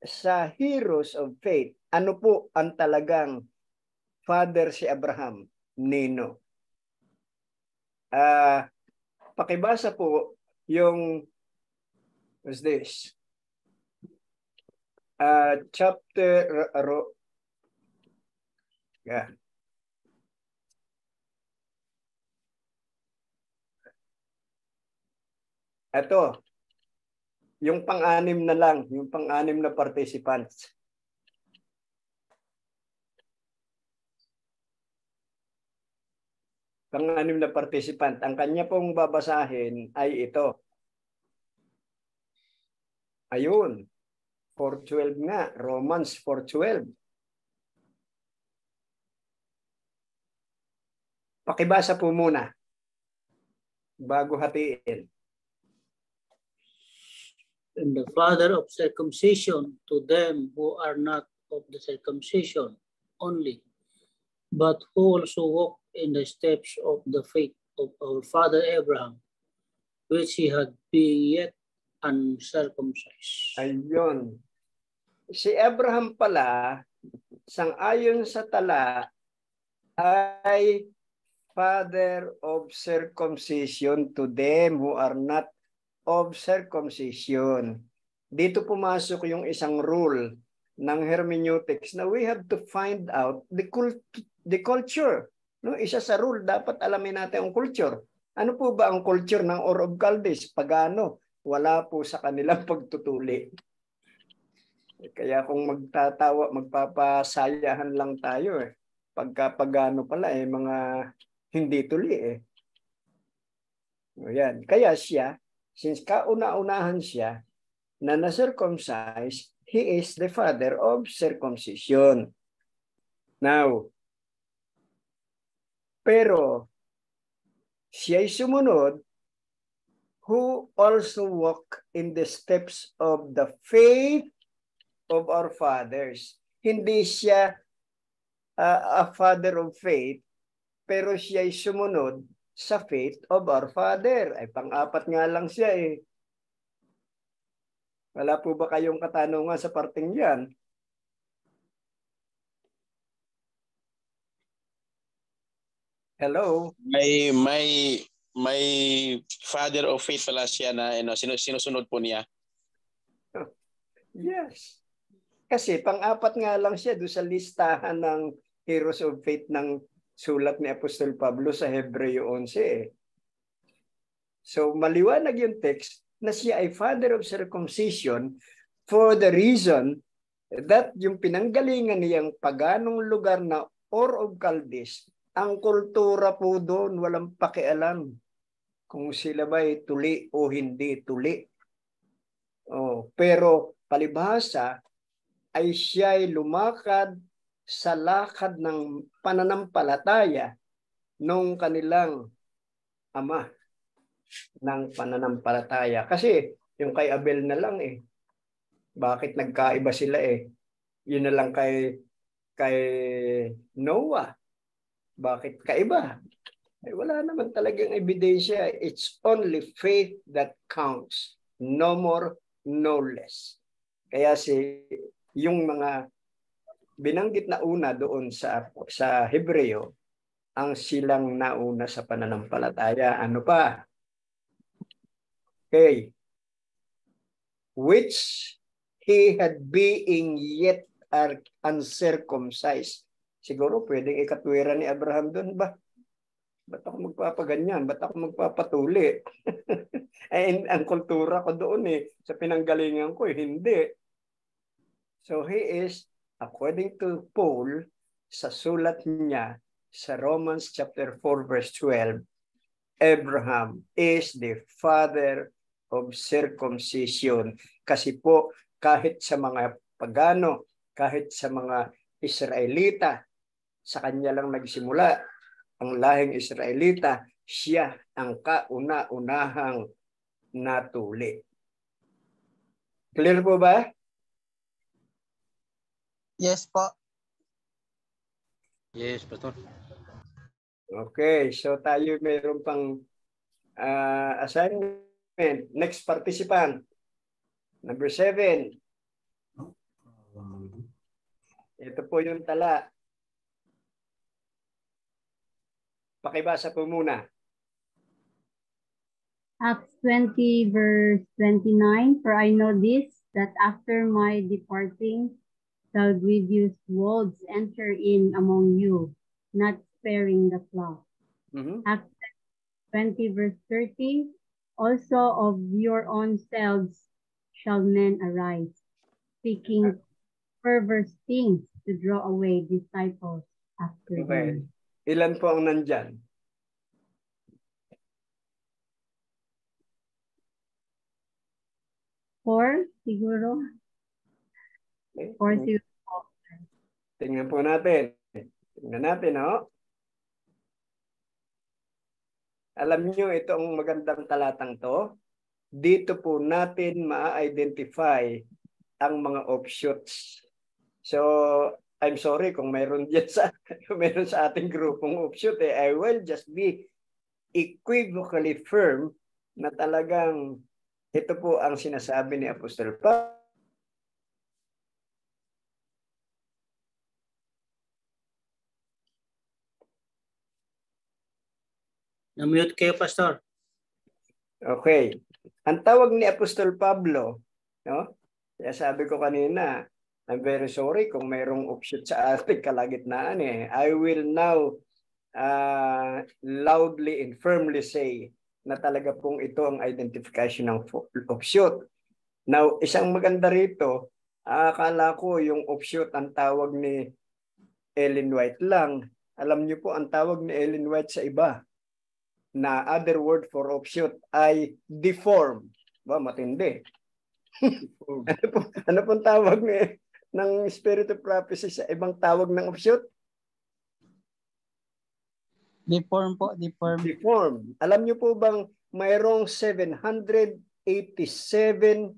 [SPEAKER 1] sa heroes of faith, ano po ang talagang father si Abraham? Nino. Pakibasa po yung what's this? Chapter Yeah. Ito, yung pang-anim na lang, yung pang-anim na participants. Pang-anim na participant, ang kanya pong babasahin ay ito. Ayun, 4:12 nga, Romans 4:12. Pakibasa po muna bago hatiin.
[SPEAKER 11] And the father of circumcision to them who are not of the circumcision only, but who also walk in the steps of the faith of our father Abraham, which he had being yet uncircumcised.
[SPEAKER 1] Ayun. Si Abraham pala, sang-ayon sa tala, ay father of circumcision to them who are not of circumcision. Dito pumasok yung isang rule ng hermeneutics na we have to find out the culture. No, isa sa rule, dapat alamin natin ang culture. Ano po ba ang culture ng Ur of Chaldees? Pagano? Wala po sa kanilang pagtutuli. Kaya kung magpapasayahan lang tayo pagka pagano pala mga hindi tuli Ayan. Kaya siya, since kauna-unahan siya na na-circumcise, he is the father of circumcision. Now, pero siya'y sumunod who also walk in the steps of the faith of our fathers. Hindi siya a father of faith, pero siya'y sumunod sa faith of our father. Ay pang-apat nga lang siya Wala po ba kayong katanungan sa parting yan? Hello?
[SPEAKER 12] May father of faith pala siya na sinusunod po niya.
[SPEAKER 1] Yes. Kasi pang-apat nga lang siya doon sa listahan ng heroes of faith ng sulat ni Apostol Pablo sa Hebreo 11 So maliwanag yung text na siya ay father of circumcision for the reason that yung pinanggalingan niyang paganong lugar na Ur of Chaldees, ang kultura po doon walang pakialam kung sila ba'y tuli o hindi tuli. Pero palibhasa ay siya'y lumakad sa lakad ng pananampalataya nung kanilang ama ng pananampalataya. Kasi yung kay Abel na lang Bakit nagkaiba sila Yun na lang kay Noah. Bakit kaiba? Wala naman talagang ebidensya. It's only faith that counts. No more, no less. Kaya yung mga binanggit na una doon sa Hebreo, ang silang nauna sa pananampalataya. Ano pa? Okay. Which he had being yet uncircumcised. Siguro pwedeng ikatwira ni Abraham doon ba? Ba't ako magpapaganyan? Ba't ako magpapatuli? Ang kultura ko doon sa pinanggalingan ko hindi. So he is, according to Paul, sa sulat niya sa Romans chapter 4 verse 12, Abraham is the father of circumcision. Kasi po kahit sa mga pagano, kahit sa mga Israelita, sa kanya lang nagsimula ang lahing Israelita, siya ang kauna-unahang natuli. Clear po ba?
[SPEAKER 5] Yes po.
[SPEAKER 10] Yes, Pastor.
[SPEAKER 1] Okay, so tayo mayroon pang assignment. Next participant. Number 7. Ito po yung tala. Pakibasa po muna.
[SPEAKER 13] Acts 20 verse 29, for I know this, that after my departing, shall grievous wolves enter in among you, not sparing the flock. Acts 20 verse 30, also of your own selves shall men arise, speaking perverse things to draw away disciples after them.
[SPEAKER 1] Ilan po ang nandyan?
[SPEAKER 13] Four, siguro. Four, siguro.
[SPEAKER 1] Tingnan po natin. Tingnan natin, no? Alam niyo, ito ang magandang talatang to. Dito po natin ma-identify ang mga offshoots. So, I'm sorry kung mayroon dyan meron sa ating grupong offshoot. I will just be equivocally firm na talagang ito po ang sinasabi ni Apostol Pablo.
[SPEAKER 11] Na-mute kayo, Pastor.
[SPEAKER 1] Okay. Ang tawag ni Apostol Pablo, no? Kaya sabi ko kanina, I'm very sorry kung mayroong offshoot sa ating kalagitnaan eh. I will now loudly and firmly say na talaga pong ito ang identification ng offshoot. Now, isang maganda rito, akala ko yung offshoot ang tawag ni Ellen White lang. Alam niyo po, ang tawag ni Ellen White sa iba na other word for offshoot ay deform. Ba, matindi. ano pong tawag ng Spirit of Prophecy sa ibang tawag ng offshoot?
[SPEAKER 5] Deform po, deform.
[SPEAKER 1] Deform. Alam niyo po bang mayroong 787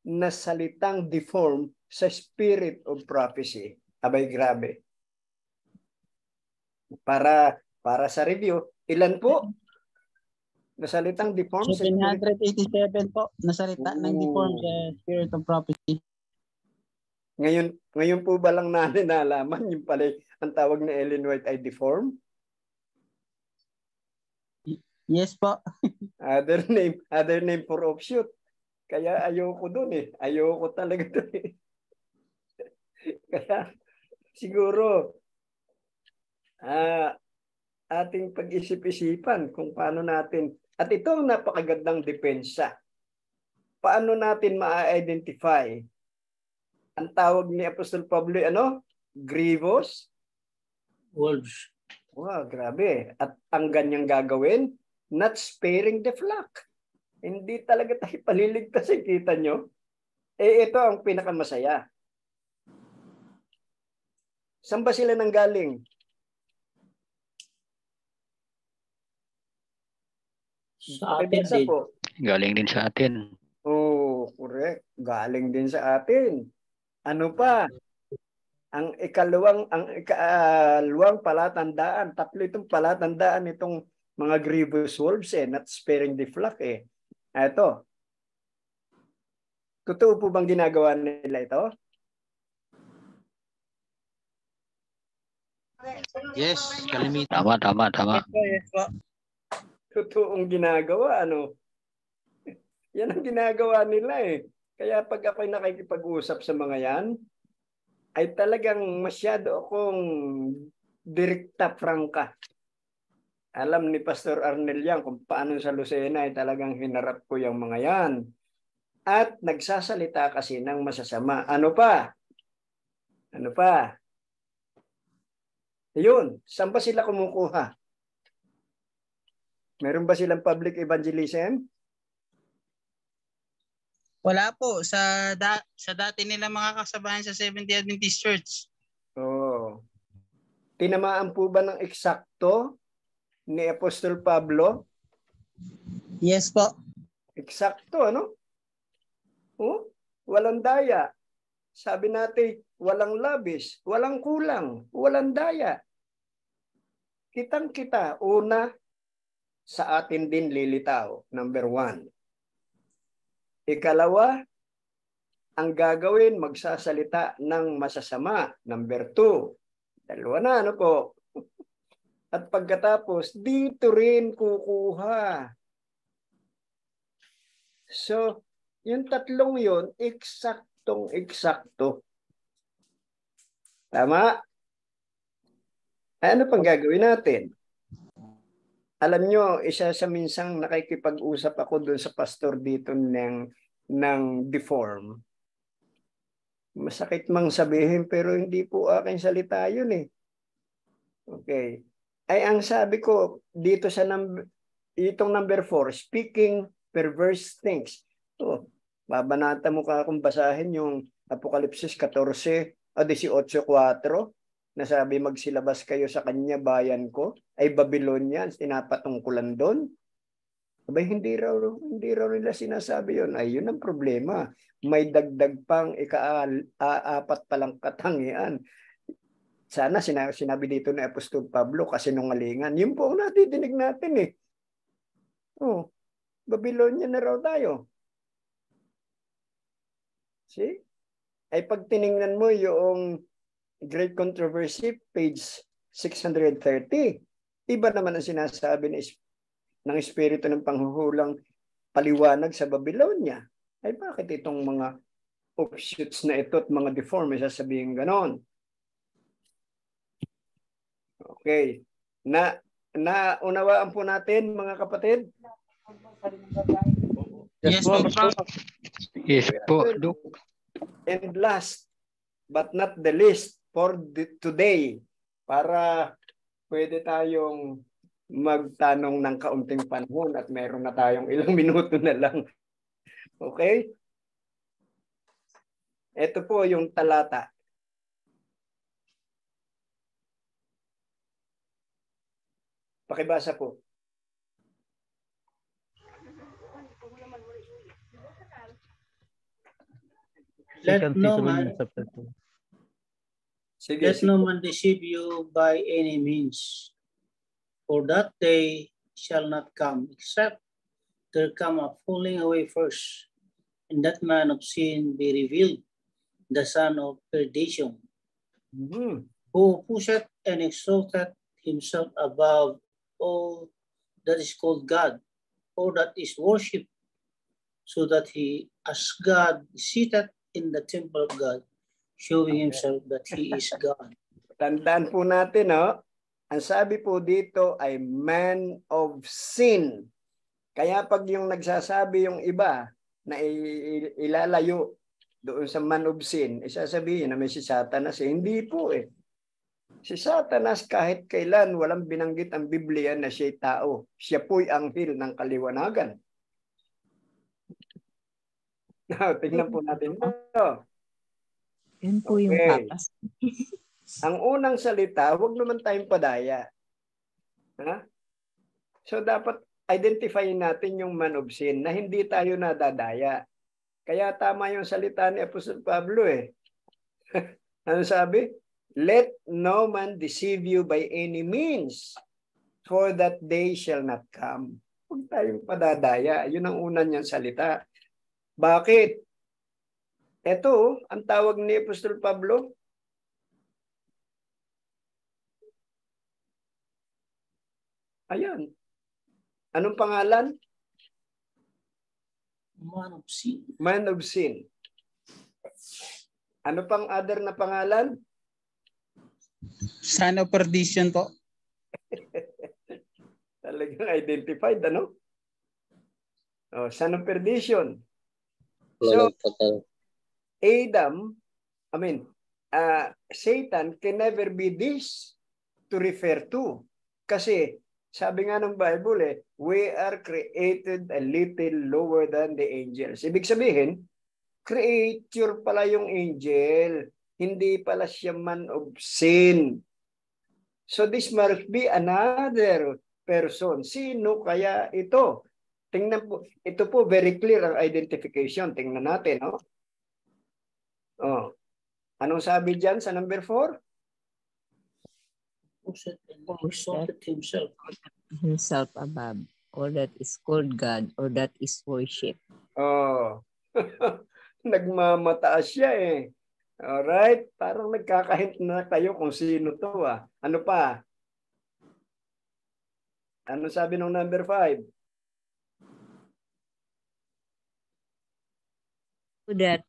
[SPEAKER 1] na salitang deform sa Spirit of Prophecy? Abay, grabe. Para sa review, ilan po na salitang deform?
[SPEAKER 5] 787 po na salita ng deform sa Spirit of Prophecy.
[SPEAKER 1] Ngayon po ba lang natin nalaman yung pala ang tawag ni Ellen White ay deform?
[SPEAKER 5] Yes po.
[SPEAKER 1] Other name for offshoot. Kaya ayoko doon eh. Ayoko talaga doon eh. Kaya siguro ating pag-isip-isipan kung paano natin, at ito ang napakagandang depensa. Paano natin ma-identify? Ang tawag ni Apostol Pablo, grievous
[SPEAKER 11] wolves.
[SPEAKER 1] Wow, grabe. At ang ganyang gagawin, not sparing the flock. Hindi talaga tayo paliligtas. Kita nyo? Ito ang pinakamasaya. Saan ba sila nanggaling?
[SPEAKER 11] Sa atin din.
[SPEAKER 7] Galing din sa atin.
[SPEAKER 1] Oh, correct. Galing din sa atin. Ano pa? Ang ikalawang palatandaan, tatlo itong palatandaan itong mga grievous wolves not sparing the flock Ito. Totoo po bang ginagawa nila ito?
[SPEAKER 9] Yes, kalimitan.
[SPEAKER 7] Tama.
[SPEAKER 5] Yes po.
[SPEAKER 1] Totoong ginagawa, Yan ang ginagawa nila Kaya pag ako'y nakikipag-usap sa mga yan, ay talagang masyado akong direkta prangka. Alam ni Pastor Arnel yan kung paano sa Lucena ay talagang hinarap ko yung mga yan. At nagsasalita kasi ng masasama. Ano pa? Yun, saan ba sila kumukuha? Meron ba silang public evangelism?
[SPEAKER 5] Wala po. Sa dati nila mga kasabayan sa Seventh-day Adventist Church.
[SPEAKER 1] Oh. Tinamaan po ba ng eksakto ni Apostol Pablo?
[SPEAKER 5] Yes po.
[SPEAKER 1] Eksakto, walang daya. Sabi natin, walang labis, walang kulang, walang daya. Kitang-kita, una, sa atin din lilitaw, number 1. Ikalawa, ang gagawin, magsasalita ng masasama, number 2. Dalawa na, po? At pagkatapos, dito rin kukuha. So, yung tatlong yun, eksaktong-eksakto. Tama? Ano pang gagawin natin? Alam nyo, isa sa minsang nakikipag-usap ako doon sa pastor dito ng deform. Masakit mang sabihin pero hindi po aking salita yun eh. Okay. Ay ang sabi ko dito sa itong number 4, speaking perverse things. Babanata mo ka kung basahin yung Apokalipsis 18:4 na sabi magsilabas kayo sa kanya bayan ko ay Babylonians, tinapatungkulan doon. Abay, hindi raw nila sinasabi yun. Ay, yun ang problema. May dagdag pang ika-4 palang katangian. Sana sinabi dito ni Apostol Pablo kasi nungalingan. Yun po ang natidinig natin eh. Babylonia na raw tayo. See? Ay pag tiningnan mo yung Great Controversy, page 630, iba naman ang sinasabi ng Espiritu ng Panghuhulang paliwanag sa Babylonia. Ay bakit itong mga offshoots na ito at mga deform sasabihin ganon? Okay. Naunawaan po natin mga kapatid?
[SPEAKER 5] Yes po.
[SPEAKER 7] Yes po, Doc.
[SPEAKER 1] And last but not the least for today, para pwede tayong magtanong ng kaunting panahon at meron na tayong ilang minuto na lang. Okay? Ito po yung talata. Pakibasa po.
[SPEAKER 11] Let no man deceive you by any means, for that day shall not come, except there come a falling away first, and that man of sin be revealed, the son of perdition, who pusheth and exalteth himself above all that is called God, or that is worshipped, so that he, as God, seated in the temple of God, showing himself that he is God.
[SPEAKER 1] Tandaan po natin, ang sabi po dito ay man of sin. Kaya pag yung nagsasabi yung iba na ilalayo doon sa man of sin, isasabihin na may si Satanas. Hindi po eh. Si Satanas kahit kailan walang binanggit ang Biblia na siya'y tao. Siya po'y anghel ng kaliwanagan. Now, tingnan po natin ito.
[SPEAKER 2] Yan po yung papas.
[SPEAKER 1] Ang unang salita, huwag naman tayong padaya. So dapat identify natin yung man of sin na hindi tayo nadadaya. Kaya tama yung salita ni Apostol Pablo eh. Ano sabi? Let no man deceive you by any means, for that day shall not come. Huwag tayong padadaya. Yun ang una niyang salita. Bakit? Ito, ang tawag ni Apostol Pablo, ayan. Anong pangalan?
[SPEAKER 11] Man of sin.
[SPEAKER 1] Man of sin. Ano pang other na pangalan?
[SPEAKER 5] Son of perdition po.
[SPEAKER 1] Talagang identified, ano? Son of perdition. So, Satan can never be this to refer to. Kasi, sabi nga ng Bible we are created a little lower than the angels. Ibig sabihin, creature pala yung angel. Hindi pala siya man of sin. So this must be another person. Sino kaya ito? Tingnan po, ito po very clear ang identification. Tingnan natin, Anong sabi diyan sa number 4?
[SPEAKER 11] Exalted
[SPEAKER 2] himself above, or that is called God, or that is worship.
[SPEAKER 1] Nagmamataas siya eh. Alright? Parang nagkakahint na kayo kung sino to Ano pa? Ano sabi ng number 5?
[SPEAKER 2] That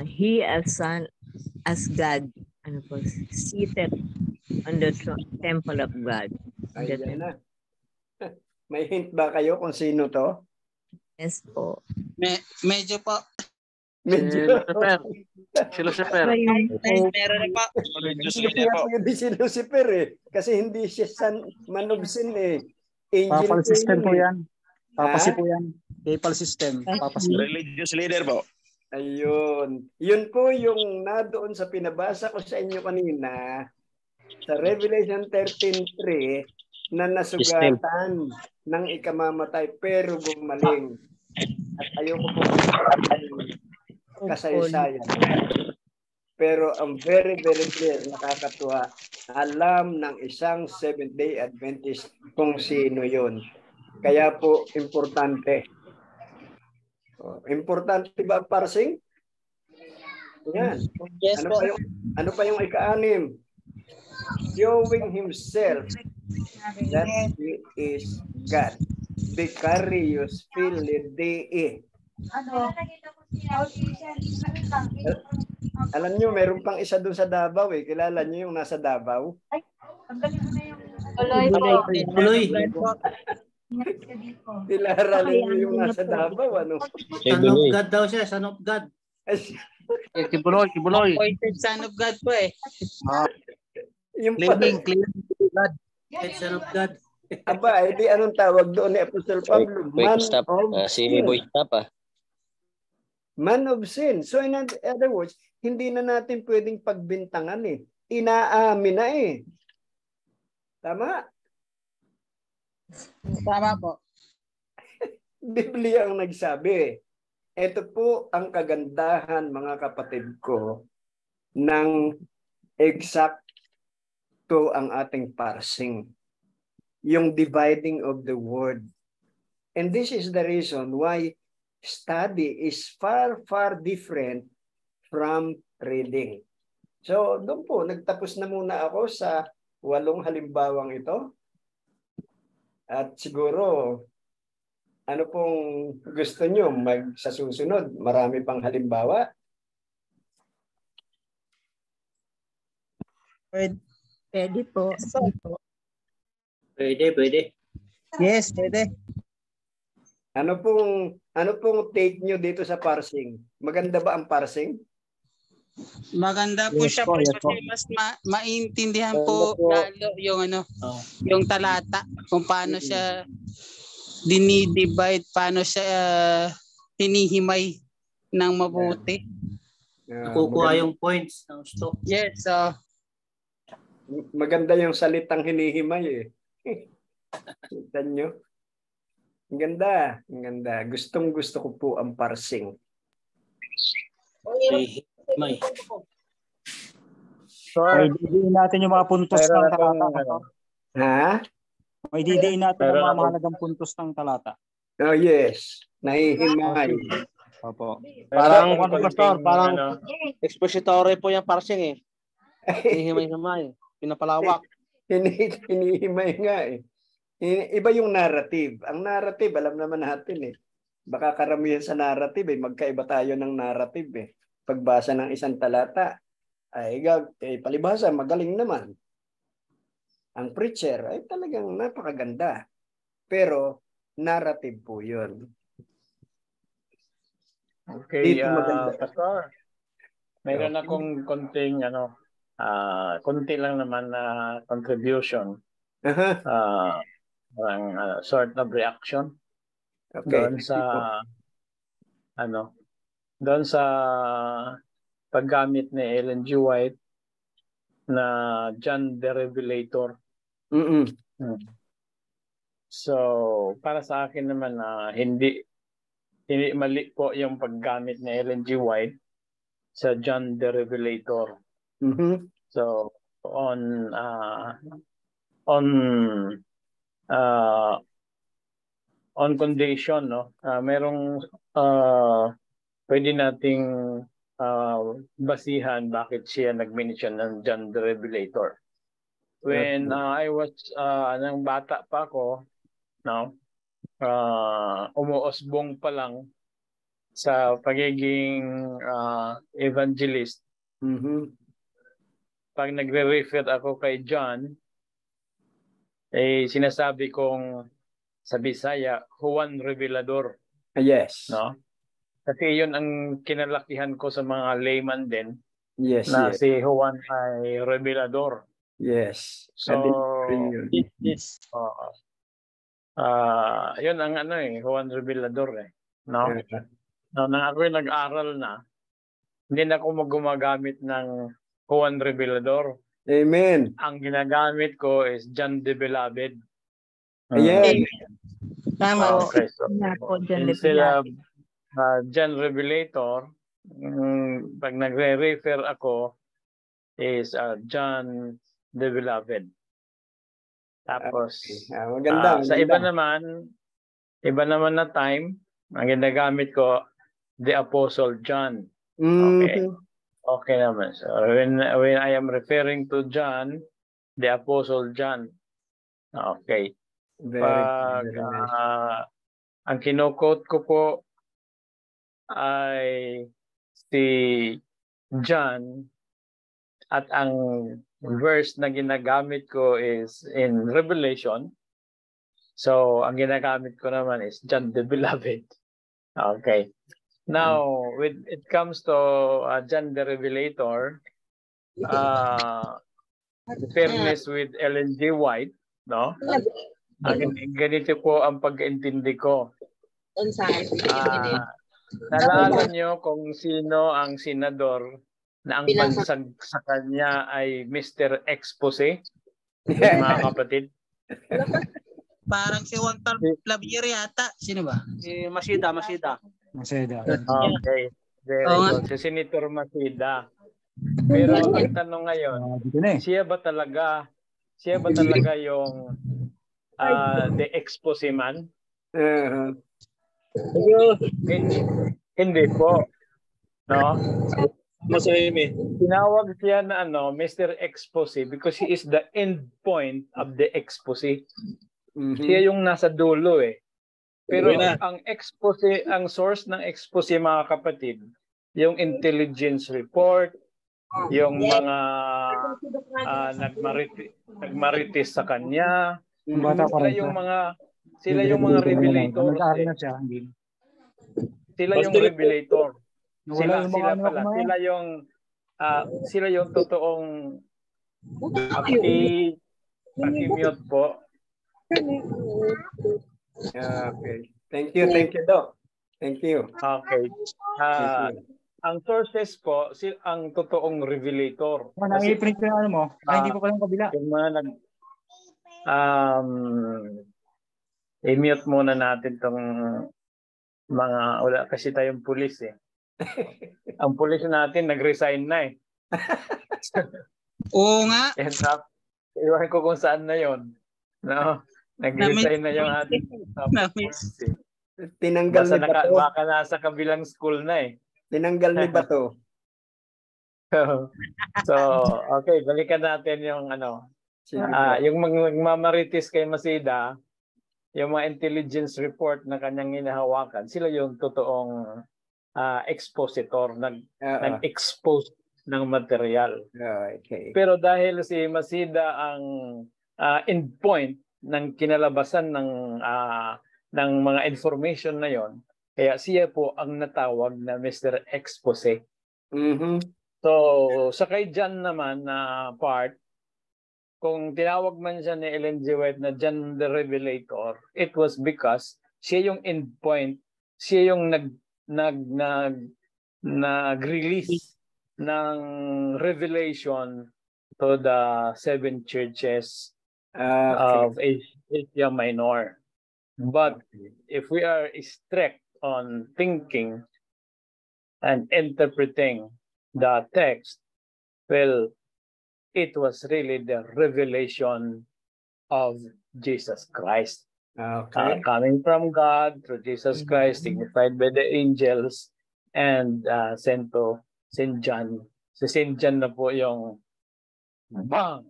[SPEAKER 2] he as son as God, ano po, seated on the temple of God.
[SPEAKER 1] Ayan na. May hint ba kayo kung sino to?
[SPEAKER 2] Yes po.
[SPEAKER 5] Medyo po.
[SPEAKER 1] Medyo.
[SPEAKER 12] Si Lucifer.
[SPEAKER 5] Meron na po.
[SPEAKER 1] Hindi si Lucifer eh. Kasi hindi siya man of sin eh. Angel
[SPEAKER 3] Papal system po
[SPEAKER 1] eh.
[SPEAKER 3] yan. Papasi po yan. Papal system. Papasi.
[SPEAKER 12] Religious leader po.
[SPEAKER 1] Ayun. Yun po yung nadoon sa pinabasa ko sa inyo kanina sa Revelation 13:3 na nasugatan ng ikamamatay pero gumaling. At ayoko po kasaysayan. Pero ang very, very clear, nakakatuwa. Alam ng isang Seventh-day Adventist kung sino yun. Kaya po, importante. Importante ba ang parsing? Yan.
[SPEAKER 5] Yes,
[SPEAKER 1] ano pa yung ika-anim? Showing himself that he is God. Vicarious Filii. Alam nyo, meron pang isa doon sa Davao eh. Kilala nyo yung nasa Davao?
[SPEAKER 11] Tuloy.
[SPEAKER 1] Kilala nyo yung nasa Davao, ano?
[SPEAKER 11] Son of God daw siya, son of God.
[SPEAKER 7] Kibuloy.
[SPEAKER 5] Appointed son of God po eh.
[SPEAKER 1] Yung
[SPEAKER 7] Claiming God.
[SPEAKER 11] Son of God.
[SPEAKER 1] Aba, edi anong tawag doon ni Apostol Pablo?
[SPEAKER 14] Wait, stop. Si Boy stop
[SPEAKER 1] Man of sin. So in other words, hindi na natin pwedeng pagbintangan eh. Inaamin na eh. Tama?
[SPEAKER 5] Tama po.
[SPEAKER 1] Biblia ang nagsabi. Ito po ang kagandahan, mga kapatid ko, ng eksakto ang ating parsing. Yung dividing of the word. And this is the reason why study is far, far different from reading. So, doon po, nagtapos na muna ako sa 8 halimbawang ito. At siguro, ano pong gusto nyo sa susunod? Marami pang halimbawa?
[SPEAKER 2] Pwede po.
[SPEAKER 11] Pwede.
[SPEAKER 5] Yes, pwede.
[SPEAKER 1] Ano pong take nyo dito sa parsing? Maganda ba ang parsing?
[SPEAKER 5] Maganda po siya po kasi mas maintindihan po lalo yung yung talata kung paano siya dinidivide, paano siya hinihimay ng mabuti.
[SPEAKER 11] Nakukuha yung points ng stock.
[SPEAKER 5] Yes,
[SPEAKER 1] maganda yung salitang hinihimay eh. Kita nyo? Ang ganda. Gustong-gusto ko po ang parsing.
[SPEAKER 11] May.
[SPEAKER 3] So, ididiin natin yung mga puntos ng talata.
[SPEAKER 1] Ha?
[SPEAKER 3] Ididiin natin yung mga mahalagang puntos ng talata.
[SPEAKER 1] Oh yes. Nahihimay.
[SPEAKER 3] Opo.
[SPEAKER 7] Parang, Pastor, parang expository po yung parsing eh. Hinihimay-himay. Pinapalawak.
[SPEAKER 1] Hinihimay nga eh. Iba yung narrative. Ang narrative, alam naman natin eh. Baka karamihan sa narrative eh. Magkaiba tayo ng narrative eh. Pagbasa ng isang talata, ay palibhasa, magaling naman. Ang preacher ay talagang napakaganda. Pero narrative po yun.
[SPEAKER 15] Okay, Pastor. Mayroon akong konting konti lang naman na contribution. Sort of reaction.
[SPEAKER 1] Okay.
[SPEAKER 15] Doon sa paggamit ni Ellen G. White na John the Revelator. So, para sa akin naman hindi mali po yung paggamit ni Ellen G. White sa John the Revelator. So, on condition, merong pwede nating basihan bakit siya nag-mention ng John the Revelator. When I was nang bata pa ako, umuosbong pa lang sa pagiging evangelist, Pag nagre-refer ako kay John, sinasabi kong sa Bisaya, Juan Revelador.
[SPEAKER 1] Yes.
[SPEAKER 15] No? Kasi yun ang kinalakihan ko sa mga layman din.
[SPEAKER 1] Yes,
[SPEAKER 15] Na
[SPEAKER 1] yes.
[SPEAKER 15] si Juan ay Revelador.
[SPEAKER 1] Yes.
[SPEAKER 15] So,
[SPEAKER 5] yes.
[SPEAKER 15] Yun ang Juan Revelador no? Nang ako nag-aral na, hindi na ako gumagamit ng Juan Revelador.
[SPEAKER 1] Amen.
[SPEAKER 15] Ang ginagamit ko is John the Beloved.
[SPEAKER 1] Ayan.
[SPEAKER 5] Tama.
[SPEAKER 15] Okay, so instead of John Revelator, pag nagre-refer ako is John the Beloved. Tapos
[SPEAKER 1] maganda,
[SPEAKER 15] sa iba naman na time, ang ginagamit ko the Apostle John. Okay naman. So when I am referring to John, the Apostle John. Okay. Pag ang kino-quote ko po ay si John at ang verse na ginagamit ko is in Revelation. So, ang ginagamit ko naman is John the Beloved. Okay. Now, when it comes to John the Revelator, fairness with Ellen G. White, no? Ganito po ang pag-intindi ko. Naalala nyo kung sino ang senador na ang bansag sa kanya ay Mr. Expose, mga kapatid?
[SPEAKER 5] Parang si Juan Clavier yata. Sino ba?
[SPEAKER 7] Si Masida.
[SPEAKER 15] Okay. Very good. Si Senator Masida. Pero ang tanong ngayon, siya ba talaga yung the expose man? Hindi po. No? Tinawag siya na Mr. Expose because he is the end point of the expose. Siya yung nasa dulo Pero ang expose, ang source ng expose, mga kapatid, yung intelligence report, yung mga nagmarites sa kanya, sila yung mga revelators. Sila yung revelator. Sila yung totoong paki-mute po.
[SPEAKER 1] Okay. Thank you, Doc. Thank you.
[SPEAKER 15] Okay. Ang sources po, ang totoong revelator.
[SPEAKER 3] I-print ko yung mo. Hindi ko pa lang kabila.
[SPEAKER 15] Yung mga i-mute muna natin tong wala kasi tayong pulis Ang pulis natin nag-resign na
[SPEAKER 5] Oo nga.
[SPEAKER 15] Iwan ko kung saan na yon. No? Nag-resign na yung ating pulis
[SPEAKER 1] Tinanggal ni Bato.
[SPEAKER 15] Baka nasa kabilang school na
[SPEAKER 1] Tinanggal ni Bato.
[SPEAKER 15] So, okay, balikan natin yung yung magmamarites kay Masida, yung mga intelligence report na kanyang hinahawakan, sila yung totoong expositor, nag-expose ng material.
[SPEAKER 1] Okay.
[SPEAKER 15] Pero dahil si Masida ang endpoint ng kinalabasan ng mga information na yon, kaya siya po ang natawag na Mr. Expose. So, sa kay John naman na part, kung tinawag man siya ni Ellen G. White na John the Revelator, it was because siya yung endpoint, siya yung nag-release ng revelation to the 7 churches of Asia Minor. But if we are strict on thinking and interpreting the text, well, it was really the revelation of Jesus Christ. Coming from God through Jesus Christ, signified by the angels, and sent to St. John. Si St. John na po yung bang!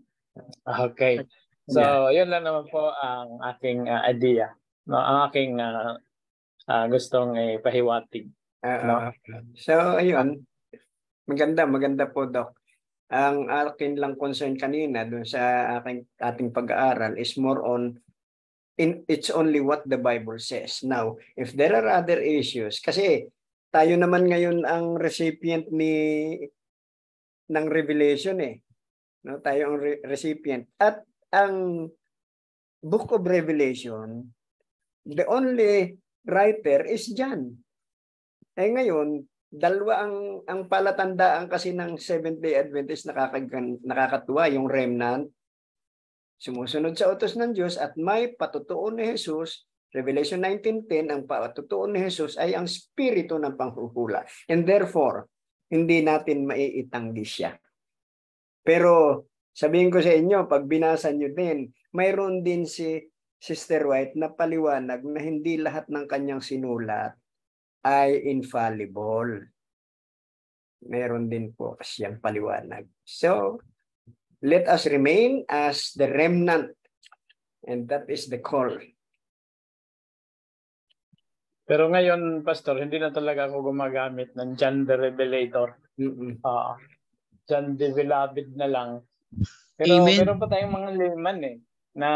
[SPEAKER 15] Okay. So, yun lang naman po ang aking idea. No, ang aking gustong pahiwatig.
[SPEAKER 1] So, ayun. Maganda po, Doc. Ang akin lang concern kanina dun sa ating pag-aaral is more on it's only what the Bible says. Now, if there are other issues, kasi tayo naman ngayon ang recipient ng revelation No, tayo ang recipient. At ang Book of Revelation, the only writer is John. Ngayon, dalawa ang palatandaan kasi ng Seventh-day Adventist nakakatuwa, yung remnant, sumusunod sa utos ng Diyos at may patutuon ni Jesus. Revelation 19:10, ang patutuon ni Jesus ay ang spirito ng panghuhula. And therefore, hindi natin maiitanggi siya. Pero sabihin ko sa inyo, pag binasa nyo din, mayroon din si Sister White na paliwanag na hindi lahat ng kanyang sinulat ay infallible. Meron din po siyang paliwanag. So, let us remain as the remnant. And that is the call.
[SPEAKER 15] Pero ngayon, Pastor, hindi na talaga ako gumagamit ng John the Revelator. John the Beloved na lang. Pero meron pa tayong mga layman na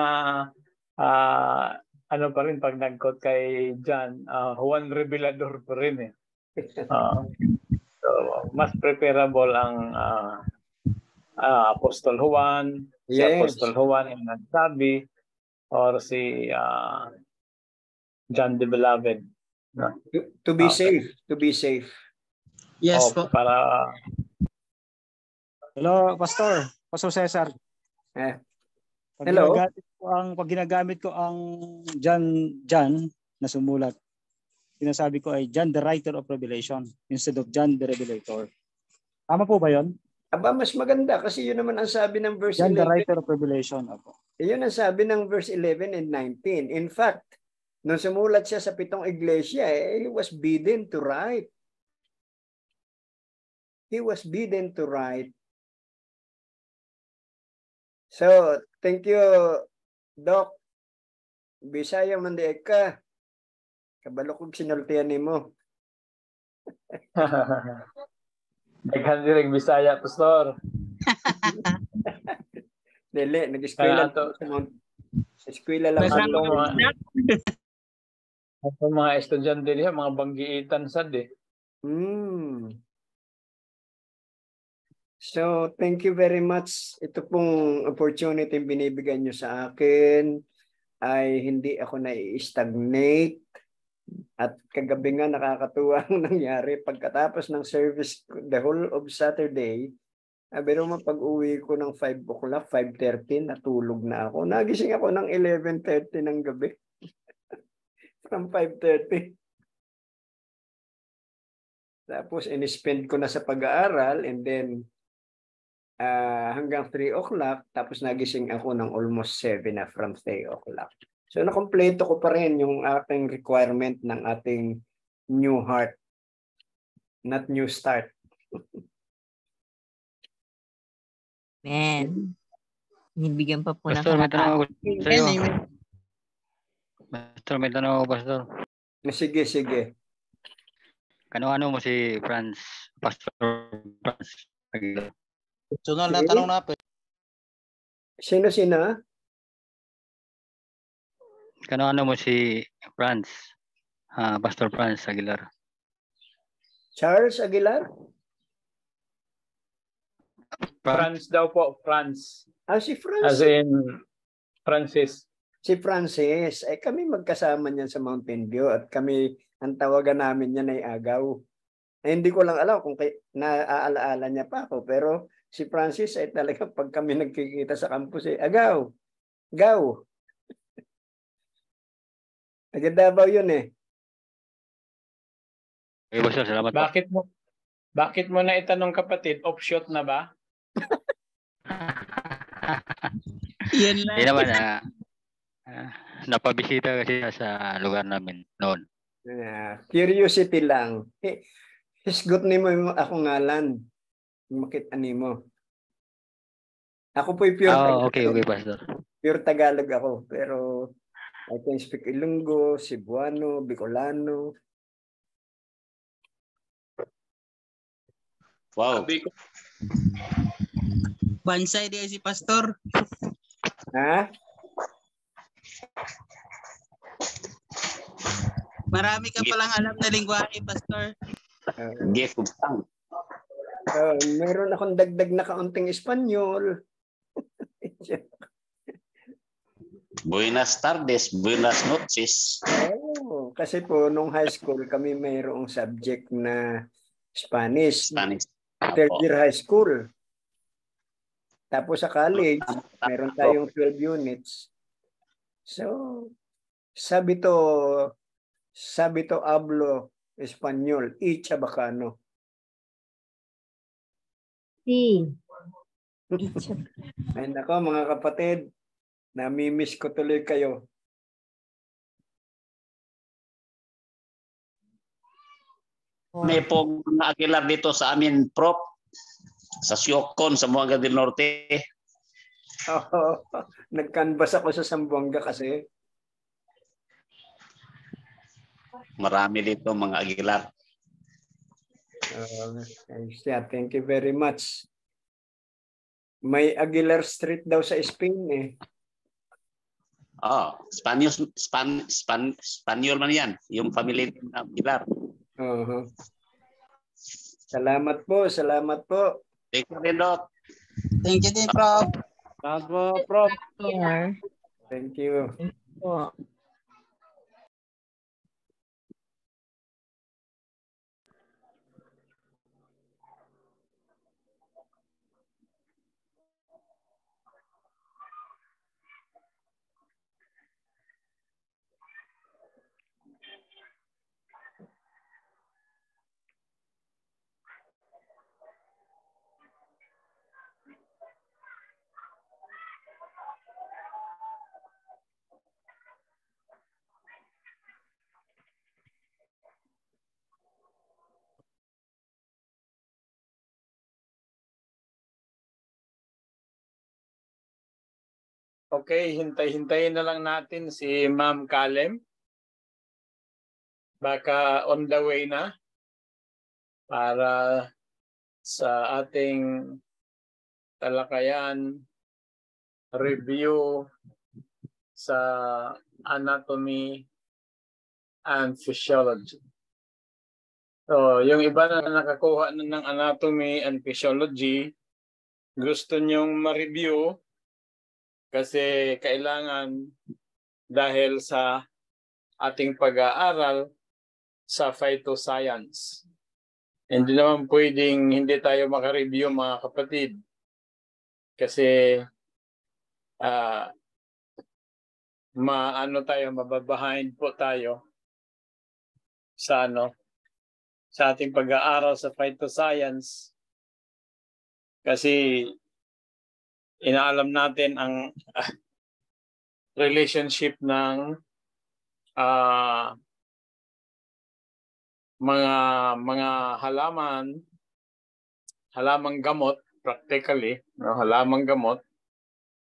[SPEAKER 15] ano pa rin pag nag-quote kay John, Juan Revelador pa rin so, mas preferable ang Apostol Juan, si Apostol Juan ang nagsabi, or si John the Beloved.
[SPEAKER 1] To be safe.
[SPEAKER 5] Yes po.
[SPEAKER 15] Para
[SPEAKER 3] Hello, Pastor Cesar.
[SPEAKER 1] Hello.
[SPEAKER 3] Pag ginagamit ko ang John na sumulat, sinasabi ko ay John the writer of Revelation instead of John the Revelator. Tama po ba 'yon?
[SPEAKER 1] Aba, mas maganda kasi yun naman ang sabi ng verse
[SPEAKER 3] John
[SPEAKER 1] 11.
[SPEAKER 3] The writer of Revelation.
[SPEAKER 1] Yun ang sabi ng verse 11 and 19. In fact, nung sumulat siya sa 7 iglesia, he was bidden to write. He was bidden to write. So, thank you, Doc. Bisaya man di ka. Kabalo kong sinultian nimo.
[SPEAKER 15] Daghan direk Bisaya, Pastor.
[SPEAKER 1] Dili, nag-eskwela lang ako.
[SPEAKER 15] Mga estudyante niya, mga banggiitan sad
[SPEAKER 1] So, thank you very much. Ito pong opportunity binibigay nyo sa akin ay hindi ako nai-stagnate. At kagabi nga nakakatuwa ang nangyari. Pagkatapos ng service the whole of Saturday, pero pag-uwi ko ng 5 o'clock, 5:30, natulog na ako. Nagising ako ng 11:30 ng gabi. From 5:30. Tapos, in-spend ko na sa pag-aaral and then hanggang 3 o'clock, tapos nagising ako ng almost 7 na from 3 o'clock. So, nakompleto ko pa rin yung ating requirement ng ating new heart, not new start.
[SPEAKER 2] Man, nibigyan pa po ng
[SPEAKER 16] Pastor, may tanong ako sa iyo.
[SPEAKER 5] Amen.
[SPEAKER 16] Pastor, may tanong ako, Pastor.
[SPEAKER 1] Sige.
[SPEAKER 16] Kano-ano mo si Pastor Franz Aguilar?
[SPEAKER 7] Sunod na tanong na po.
[SPEAKER 1] Sino?
[SPEAKER 16] Kano-ano mo si Pastor Franz Aguilar?
[SPEAKER 1] Charles Aguilar?
[SPEAKER 15] Franz daw po, Franz.
[SPEAKER 1] Si Francis.
[SPEAKER 15] As in Francis.
[SPEAKER 1] Si Francis. Kami magkasama niyan sa Mountain View at kami, ang tawagan namin niyan ay Agaw. Hindi ko lang alam kung naaalaala niya pa ako, pero si Francis ay talaga pag kami nagkikita sa campus Agaw. Gaw. Agad-Davao yun
[SPEAKER 16] Okay, Pastor, salamat po.
[SPEAKER 15] Bakit mo na itanong kapatid, offshot na ba?
[SPEAKER 5] Yan lang.
[SPEAKER 16] Hindi naman, napabisita kasi sa lugar namin noon.
[SPEAKER 1] Curiosity lang. Hisgot ni mo ako ngalan. Makita ni mo. Ako po'y pure Tagalog.
[SPEAKER 16] Okay, Pastor.
[SPEAKER 1] Pure Tagalog ako. Pero I can speak Ilonggo, Cebuano, Bicolano.
[SPEAKER 14] Wow.
[SPEAKER 5] Bansay di si Pastor.
[SPEAKER 1] Ha?
[SPEAKER 5] Marami ka palang alam na lingwahe, Pastor.
[SPEAKER 1] Meron akong dagdag na kaunting Espanyol.
[SPEAKER 14] Buenas tardes, buenas noches.
[SPEAKER 1] Kasi po nung high school kami mayroong subject na Spanish. Third year high school. Tapos sa college, meron tayong 12 units. So, sabi to hablo Espanyol, y chabacano.
[SPEAKER 13] Sí.
[SPEAKER 1] Ay nako mga kapatid, nami-miss ko tuloy kayo.
[SPEAKER 14] May pong mga Aguilar dito sa amin, Prof. Sa Siocon, sa Zamboanga del Norte.
[SPEAKER 1] Nag-canvas ako sa Zamboanga kasi.
[SPEAKER 14] Marami dito mga Aguilar.
[SPEAKER 1] Thank you very much. May Aguilar Street daw sa Spain eh.
[SPEAKER 14] Spanyol man yan. Yung family ng Aguilar.
[SPEAKER 1] Salamat po.
[SPEAKER 14] Thank you din, Doc.
[SPEAKER 5] Thank you din, Prof.
[SPEAKER 7] Salamat po, Prof.
[SPEAKER 1] Thank you.
[SPEAKER 15] Okay, hintay-hintayin na lang natin si Ma'am Kalem. Baka on the way na para sa ating talakayan, review sa anatomy and physiology. So, yung iba na nakakuha na ng anatomy and physiology, gusto nyong ma-review kasi kailangan dahil sa ating pag-aaral sa phytoscience. Hindi naman pwedeng hindi tayo maka-review mga kapatid. Kasi mababehind po tayo sa ating pag-aaral sa phytoscience. Kasi inaalam natin ang relationship ng mga halamang gamot, practically, halamang gamot